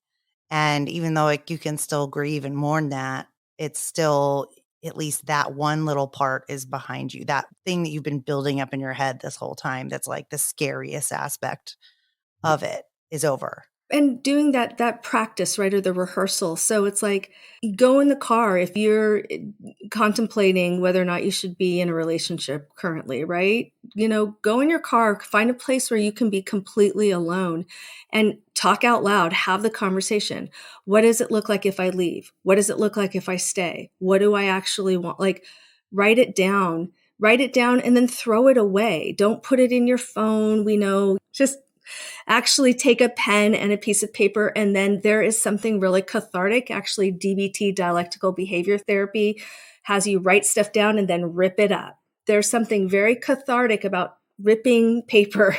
And even though you can still grieve and mourn that, it's still, at least that one little part is behind you. That thing that you've been building up in your head this whole time, that's like the scariest aspect of it, is over. And doing that practice, right, or the rehearsal. So it's like, you go in the car if you're contemplating whether or not you should be in a relationship currently, right? Go in your car, find a place where you can be completely alone and talk out loud, have the conversation. What does it look like if I leave? What does it look like if I stay? What do I actually want? Like, write it down and then throw it away. Don't put it in your phone. Just actually take a pen and a piece of paper. And then there is something really cathartic. Actually, DBT, dialectical behavior therapy, has you write stuff down and then rip it up. There's something very cathartic about ripping paper.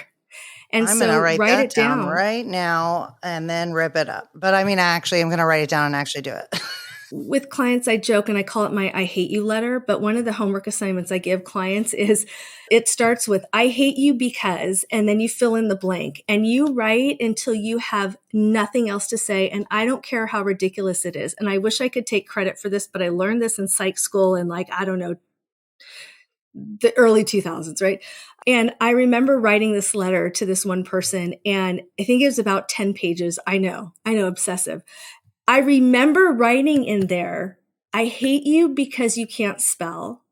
And I'm going to write that it down right now and then rip it up. But I mean, actually, I'm going to write it down and actually do it. With clients, I joke and I call it my I hate you letter. But one of the homework assignments I give clients is, it starts with, I hate you because, and then you fill in the blank and you write until you have nothing else to say. And I don't care how ridiculous it is. And I wish I could take credit for this, but I learned this in psych school in the early 2000s, right? And I remember writing this letter to this one person, and I think it was about 10 pages. I know, obsessive. I remember writing in there, I hate you because you can't spell.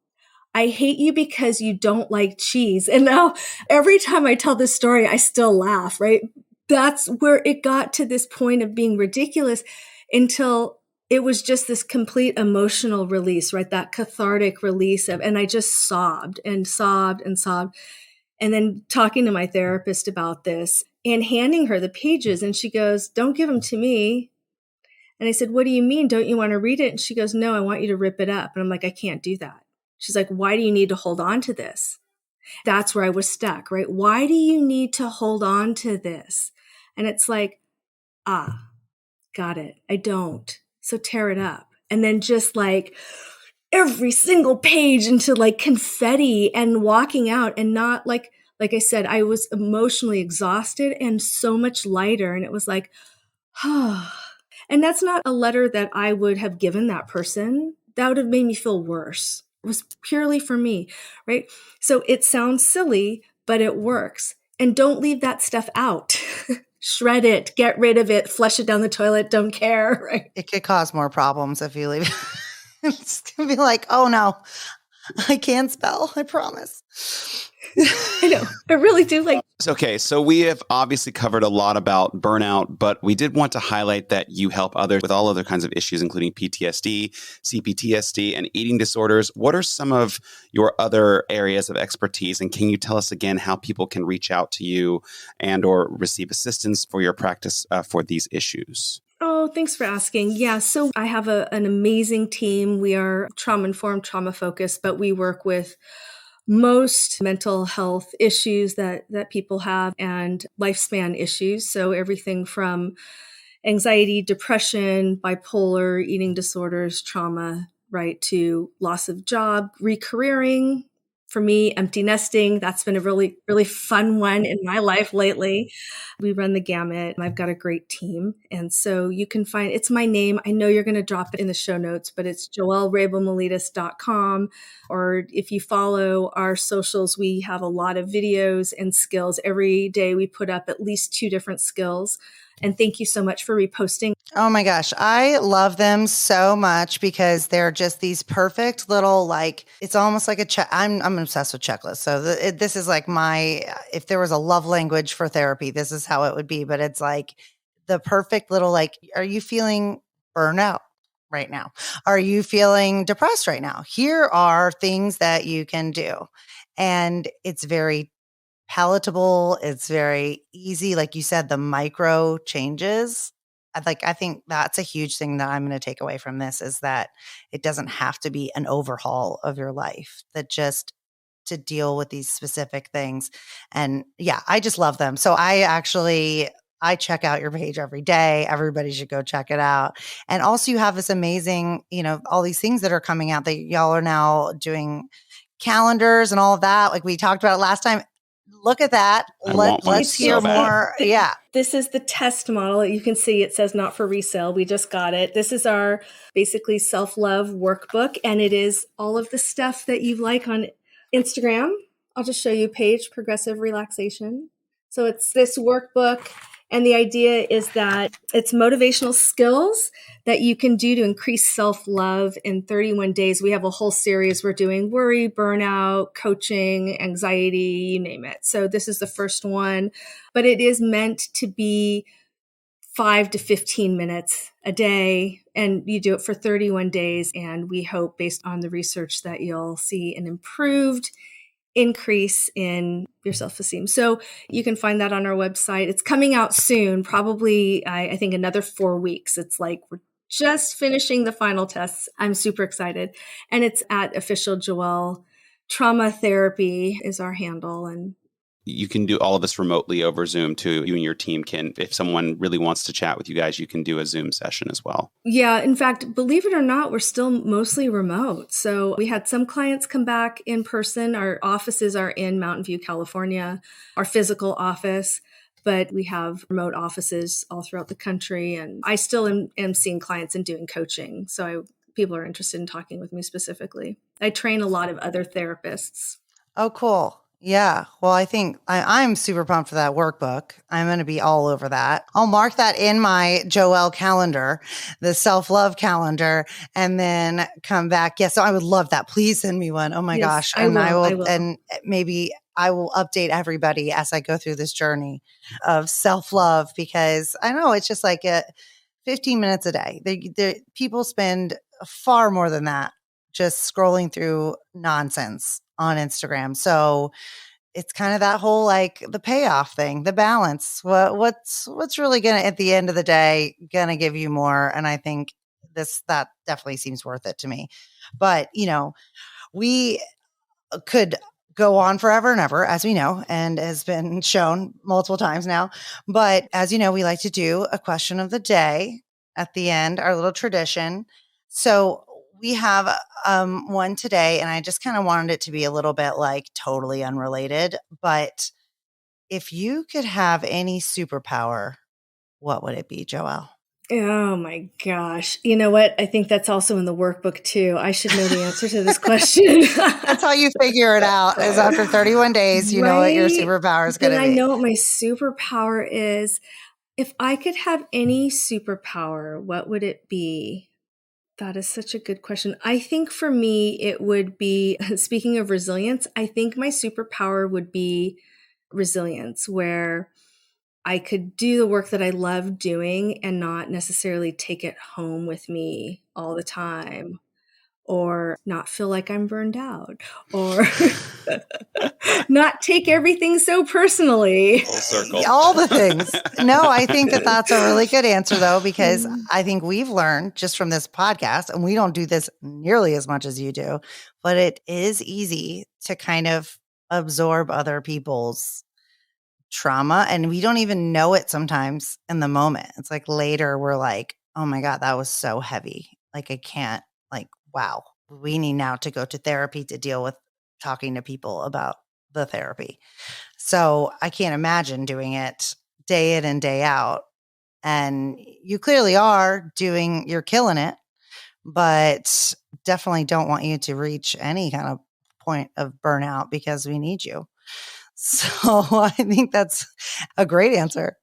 I hate you because you don't like cheese. And now every time I tell this story, I still laugh, right? That's where it got to this point of being ridiculous, until it was just this complete emotional release, right? That cathartic release and I just sobbed and sobbed and sobbed. And then talking to my therapist about this and handing her the pages, and she goes, don't give them to me. And I said, what do you mean? Don't you want to read it? And she goes, no, I want you to rip it up. And I'm like, I can't do that. She's like, why do you need to hold on to this? That's where I was stuck, right? Why do you need to hold on to this? And it's like, got it. I don't. So tear it up. And then just like every single page into like confetti and walking out, and not like I said, I was emotionally exhausted and so much lighter. And it was like, And that's not a letter that I would have given that person. That would have made me feel worse. It was purely for me, right? So it sounds silly, but it works. And don't leave that stuff out. Shred it, get rid of it, flush it down the toilet, don't care, right? It could cause more problems if you leave. It's going to be like, oh no, I can't spell, I promise. I know, I really do like. Okay, so we have obviously covered a lot about burnout, but we did want to highlight that you help others with all other kinds of issues, including PTSD, CPTSD, and eating disorders. What are some of your other areas of expertise? And can you tell us again how people can reach out to you and or receive assistance for your practice for these issues? Oh, Oh, thanks for asking. Yeah, so I have an amazing team. We are trauma-informed, trauma-focused, but we work with most mental health issues that people have and lifespan issues. So everything from anxiety, depression, bipolar, eating disorders, trauma, right, to loss of job, recareering. For me, empty nesting, that's been a really, really fun one in my life lately. We run the gamut. I've got a great team. And so you can find, it's my name. I know you're going to drop it in the show notes, but it's joellemaletis.com. Or if you follow our socials, we have a lot of videos and skills. Every day we put up at least 2 different skills. And thank you so much for reposting. Oh my gosh. I love them so much because they're just these perfect little, like, it's almost like a check. I'm obsessed with checklists. So this is like if there was a love language for therapy, this is how it would be. But it's like the perfect little, like, are you feeling burnout right now? Are you feeling depressed right now? Here are things that you can do. And it's very palatable. It's very easy. Like you said, the micro changes. I think that's a huge thing that I'm going to take away from this is that it doesn't have to be an overhaul of your life, that just to deal with these specific things. And yeah, I just love them. So I check out your page every day. Everybody should go check it out. And also you have this amazing, all these things that are coming out that y'all are now doing calendars and all of that. Like we talked about last time. Look at that. Let's hear more. Yeah. This is the test model. You can see it says not for resale. We just got it. This is our basically self-love workbook. And it is all of the stuff that you like on Instagram. I'll just show you page progressive relaxation. So it's this workbook. And the idea is that it's motivational skills that you can do to increase self-love in 31 days. We have a whole series we're doing: worry, burnout, coaching, anxiety, you name it. So this is the first one, but it is meant to be 5 to 15 minutes a day, and you do it for 31 days. And we hope, based on the research, that you'll see an improved increase in your self-esteem. So you can find that on our website. It's coming out soon, probably, I think another 4 weeks. It's like we're just finishing the final tests. I'm super excited. And it's at official Joelle. Trauma Therapy is our handle. And you can do all of this remotely over Zoom too. You and your team can, if someone really wants to chat with you guys, you can do a Zoom session as well. Yeah. In fact, believe it or not, we're still mostly remote. So we had some clients come back in person. Our offices are in Mountain View, California, our physical office, but we have remote offices all throughout the country. And I still am seeing clients and doing coaching. So people are interested in talking with me specifically. I train a lot of other therapists. Oh, cool. Yeah. Well, I think I'm super pumped for that workbook. I'm going to be all over that. I'll mark that in my Joelle calendar, the self-love calendar, and then come back. Yeah. So I would love that. Please send me one. Oh my gosh. And I will. And maybe I will update everybody as I go through this journey of self-love, because I know it's just like 15 minutes a day. People spend far more than that just scrolling through nonsense on Instagram. So it's kind of that whole, like, the payoff thing, the balance. What's really going to, at the end of the day, going to give you more? And I think that definitely seems worth it to me. But, we could go on forever and ever, as we know, and has been shown multiple times now. But as you know, we like to do a question of the day at the end, our little tradition. So we have one today, and I just kind of wanted it to be a little bit like totally unrelated. But if you could have any superpower, what would it be, Joelle? Oh my gosh. You know what? I think that's also in the workbook too. I should know the answer to this question. That's how you figure it out, is after 31 days, you know what your superpower is going to be. I know what my superpower is. If I could have any superpower, what would it be? That is such a good question. I think for me, it would be, speaking of resilience, I think my superpower would be resilience, where I could do the work that I love doing and not necessarily take it home with me all the time. or not feel like I'm burned out, or not take everything so personally. Full circle. All the things. No, I think that that's a really good answer, though, because I think we've learned just from this podcast, and we don't do this nearly as much as you do, but it is easy to kind of absorb other people's trauma, and we don't even know it sometimes in the moment. It's like later we're like, oh my God, that was so heavy. Like I can't, like, wow, we need now to go to therapy to deal with talking to people about the therapy. So I can't imagine doing it day in and day out. And you clearly are you're killing it, but definitely don't want you to reach any kind of point of burnout because we need you. So I think that's a great answer.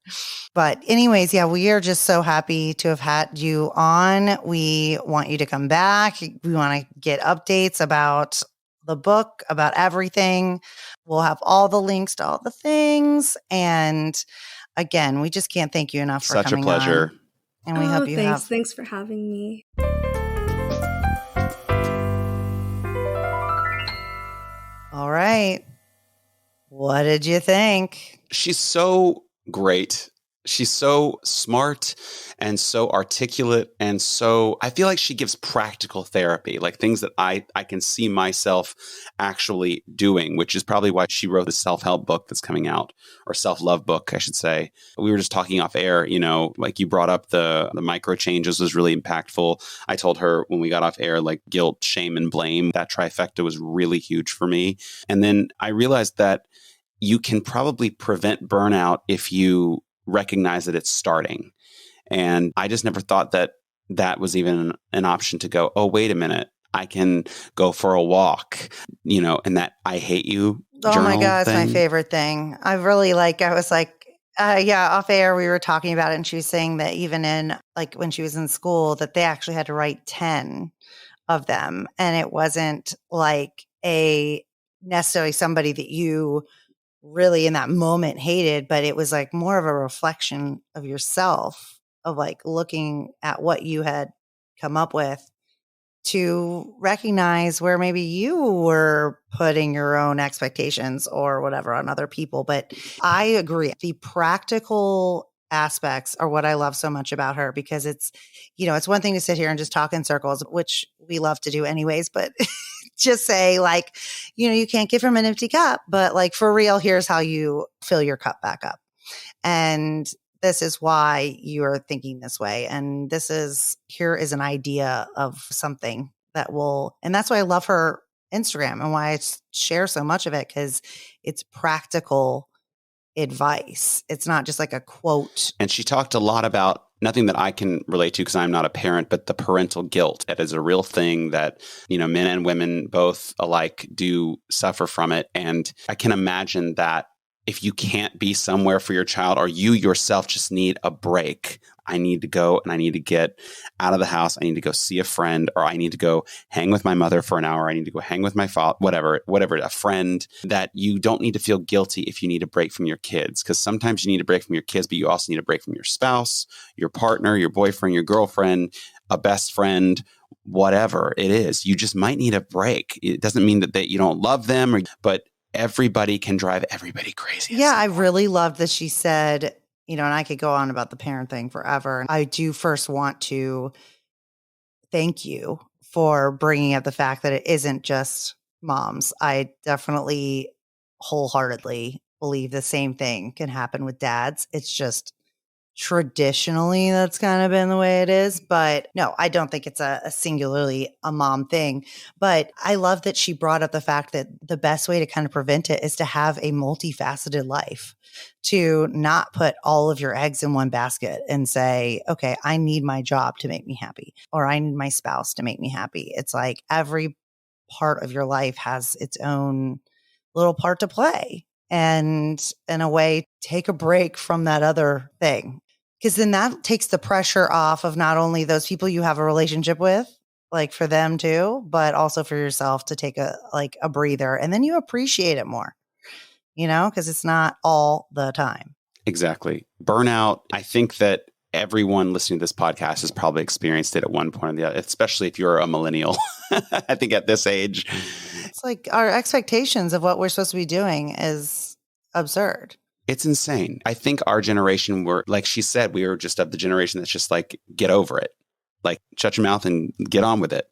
But anyways, yeah, we are just so happy to have had you on. We want you to come back. We want to get updates about the book, about everything. We'll have all the links to all the things. And again, we just can't thank you enough for coming on. Such a pleasure. And we hope you have. Thanks for having me. All right. What did you think? She's so great. She's so smart and so articulate. And so I feel like she gives practical therapy, like things that I can see myself actually doing, which is probably why she wrote the self-help book that's coming out, or self-love book, I should say. We were just talking off air, like you brought up the micro changes was really impactful. I told her when we got off air, like guilt, shame, and blame, that trifecta was really huge for me. And then I realized that you can probably prevent burnout if you recognize that it's starting. And I just never thought that that was even an option to go, oh, wait a minute, I can go for a walk, and that I hate you. Oh my God, it's my favorite thing. I was like, off air, we were talking about it, and she was saying that even in like when she was in school, that they actually had to write 10 of them. And it wasn't like necessarily somebody that you really in that moment hated, but it was like more of a reflection of yourself, of like looking at what you had come up with to recognize where maybe you were putting your own expectations or whatever on other people. But I agree. The practical aspects are what I love so much about her, because it's one thing to sit here and just talk in circles, which we love to do anyways, but just say like, you can't give from an empty cup, but like for real, here's how you fill your cup back up. And this is why you are thinking this way. And here is an idea of something that and that's why I love her Instagram and why I share so much of it, because it's practical advice. It's not just like a quote. And she talked a lot about nothing that I can relate to because I'm not a parent, but the parental guilt. That is a real thing that, men and women both alike do suffer from it. And I can imagine that if you can't be somewhere for your child, or you yourself just need a break, I need to go and I need to get out of the house. I need to go see a friend, or I need to go hang with my mother for an hour. I need to go hang with my father, whatever, a friend, that you don't need to feel guilty if you need a break from your kids. Because sometimes you need a break from your kids, but you also need a break from your spouse, your partner, your boyfriend, your girlfriend, a best friend, whatever it is. You just might need a break. It doesn't mean that you don't love them, but everybody can drive everybody crazy. Yeah, I really loved that she said, and I could go on about the parent thing forever. I do first want to thank you for bringing up the fact that it isn't just moms. I definitely wholeheartedly believe the same thing can happen with dads. It's just traditionally that's kind of been the way it is. But no, I don't think it's a singularly a mom thing. But I love that she brought up the fact that the best way to kind of prevent it is to have a multifaceted life, to not put all of your eggs in one basket and say, okay, I need my job to make me happy, or I need my spouse to make me happy. It's like every part of your life has its own little part to play. And in a way, take a break from that other thing. Because then that takes the pressure off of not only those people you have a relationship with, like for them too, but also for yourself to take a breather. And then you appreciate it more, because it's not all the time. Exactly. Burnout, I think that everyone listening to this podcast has probably experienced it at one point or the other, especially if you're a millennial. I think at this age. It's like our expectations of what we're supposed to be doing is absurd. It's insane. I think our generation were, like she said, we were just of the generation that's just like, get over it. Like, shut your mouth and get on with it.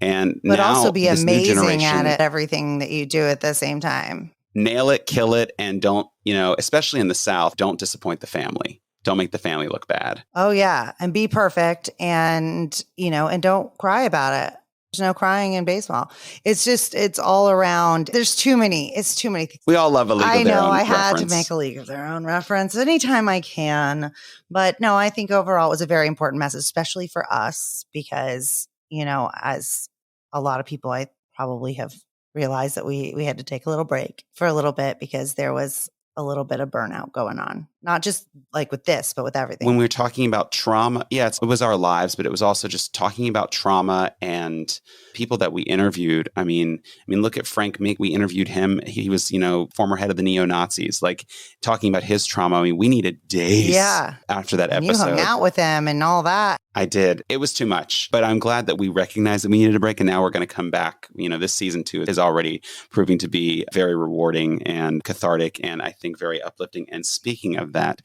And but now also be this new amazing generation, at it, everything that you do at the same time. Nail it, kill it, and don't, especially in the South, don't disappoint the family. Don't make the family look bad. Oh, yeah. And be perfect and, and don't cry about it. There's no crying in baseball. It's just, it's all around. It's too many things. We all love a league of their own I had reference. to make a league of their own reference anytime I can. But no, I think overall it was a very important message, especially for us, because, as a lot of people, I probably have realized that we had to take a little break for a little bit because there was a little bit of burnout going on, not just like with this, but with everything. When we were talking about trauma, it was our lives, but it was also just talking about trauma and people that we interviewed. I mean, look at Frank Mink. We interviewed him. He was, former head of the neo-Nazis, like talking about his trauma. I mean, we needed days after that episode. You hung out with him and all that. I did. It was too much, but I'm glad that we recognized that we needed a break, and now we're going to come back. This season 2 is already proving to be very rewarding and cathartic, and I think very uplifting. And speaking of that,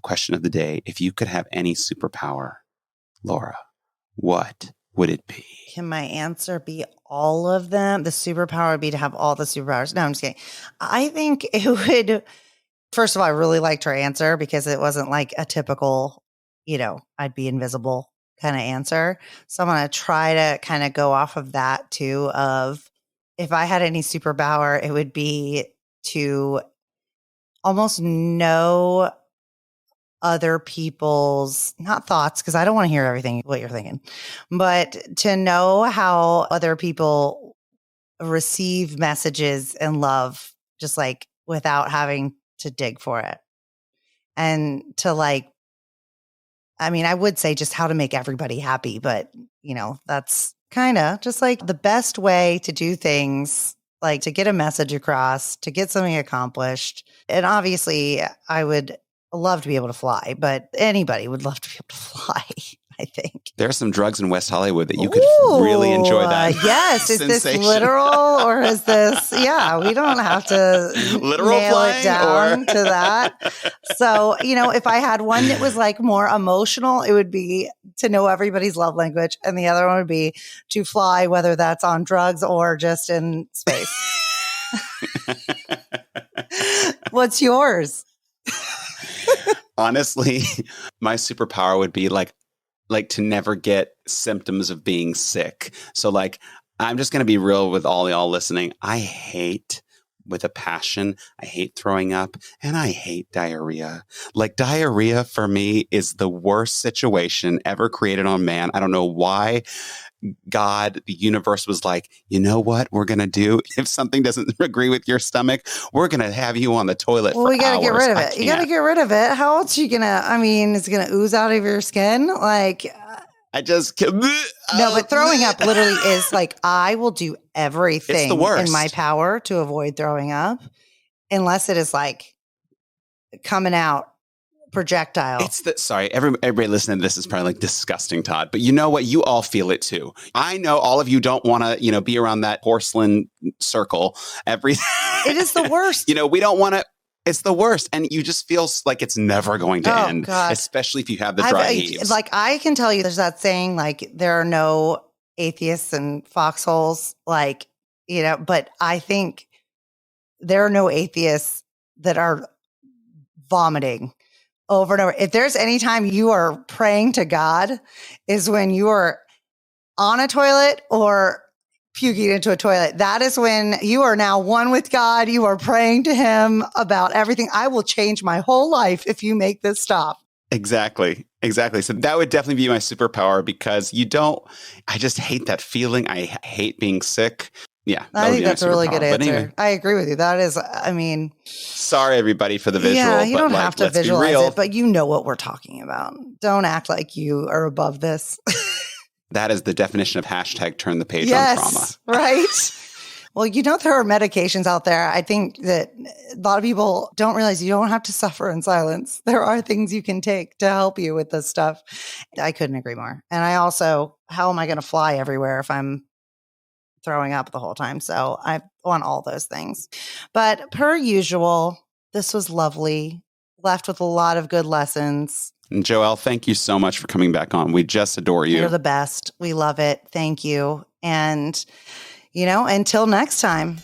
question of the day, if you could have any superpower, Laura, what would it be? Can my answer be all of them? The superpower would be to have all the superpowers. No, I'm just kidding. I think it would, first of all, I really liked her answer because it wasn't like a typical, I'd be invisible kind of answer. So I'm going to try to kind of go off of that too, of if I had any superpower, it would be to almost know other people's, not thoughts, because I don't want to hear everything what you're thinking, but to know how other people receive messages and love, just like without having to dig for it. And to I would say just how to make everybody happy, but that's kind of just like the best way to do things, like to get a message across, to get something accomplished. And obviously I would love to be able to fly, but anybody would love to be able to fly, I think. There are some drugs in West Hollywood that you could really enjoy that. Yes. Is this literal or is this, we don't have to literal nail it down to that. So, if I had one that was like more emotional, it would be to know everybody's love language. And the other one would be to fly, whether that's on drugs or just in space. What's yours? Honestly, my superpower would be like to never get symptoms of being sick. So I'm just going to be real with all y'all listening. I hate with a passion. I hate throwing up and I hate diarrhea. Diarrhea for me is the worst situation ever created on man. I don't know why God, the universe was like, you know what we're going to do? If something doesn't agree with your stomach, we're going to have you on the toilet for we got to get rid of it. You got to can't. get rid of it. How else are you going to, is it going to ooze out of your skin? I just no, but throwing up literally is I will do everything in my power to avoid throwing up, unless it is coming out projectile. Sorry, everybody listening to this is probably disgusting, Todd. But you know what? You all feel it too. I know all of you don't want to, be around that porcelain circle. It is the worst. We don't want to. It's the worst. And you just feel like it's never going to end, God. Especially if you have the dry heaves. I can tell you there's that saying, there are no atheists in foxholes, but I think there are no atheists that are vomiting over and over. If there's any time you are praying to God is when you are on a toilet or puking into a toilet. That is when you are now one with God. You are praying to him about everything. I will change my whole life if you make this stop. Exactly. So that would definitely be my superpower because I just hate that feeling. I hate being sick. Yeah. I think that's a really good answer. Anyway. I agree with you. That is, sorry everybody for the visual. Yeah, you don't have to visualize it, but you know what we're talking about. Don't act like you are above this. That is the definition of #turn the page on trauma. Right? Well, there are medications out there. I think that a lot of people don't realize you don't have to suffer in silence. There are things you can take to help you with this stuff. I couldn't agree more. And I also, how am I going to fly everywhere if I'm throwing up the whole time? So I want all those things. But per usual, this was lovely. Left with a lot of good lessons. And Joelle, thank you so much for coming back on. We just adore you. You're the best. We love it. Thank you. And, until next time.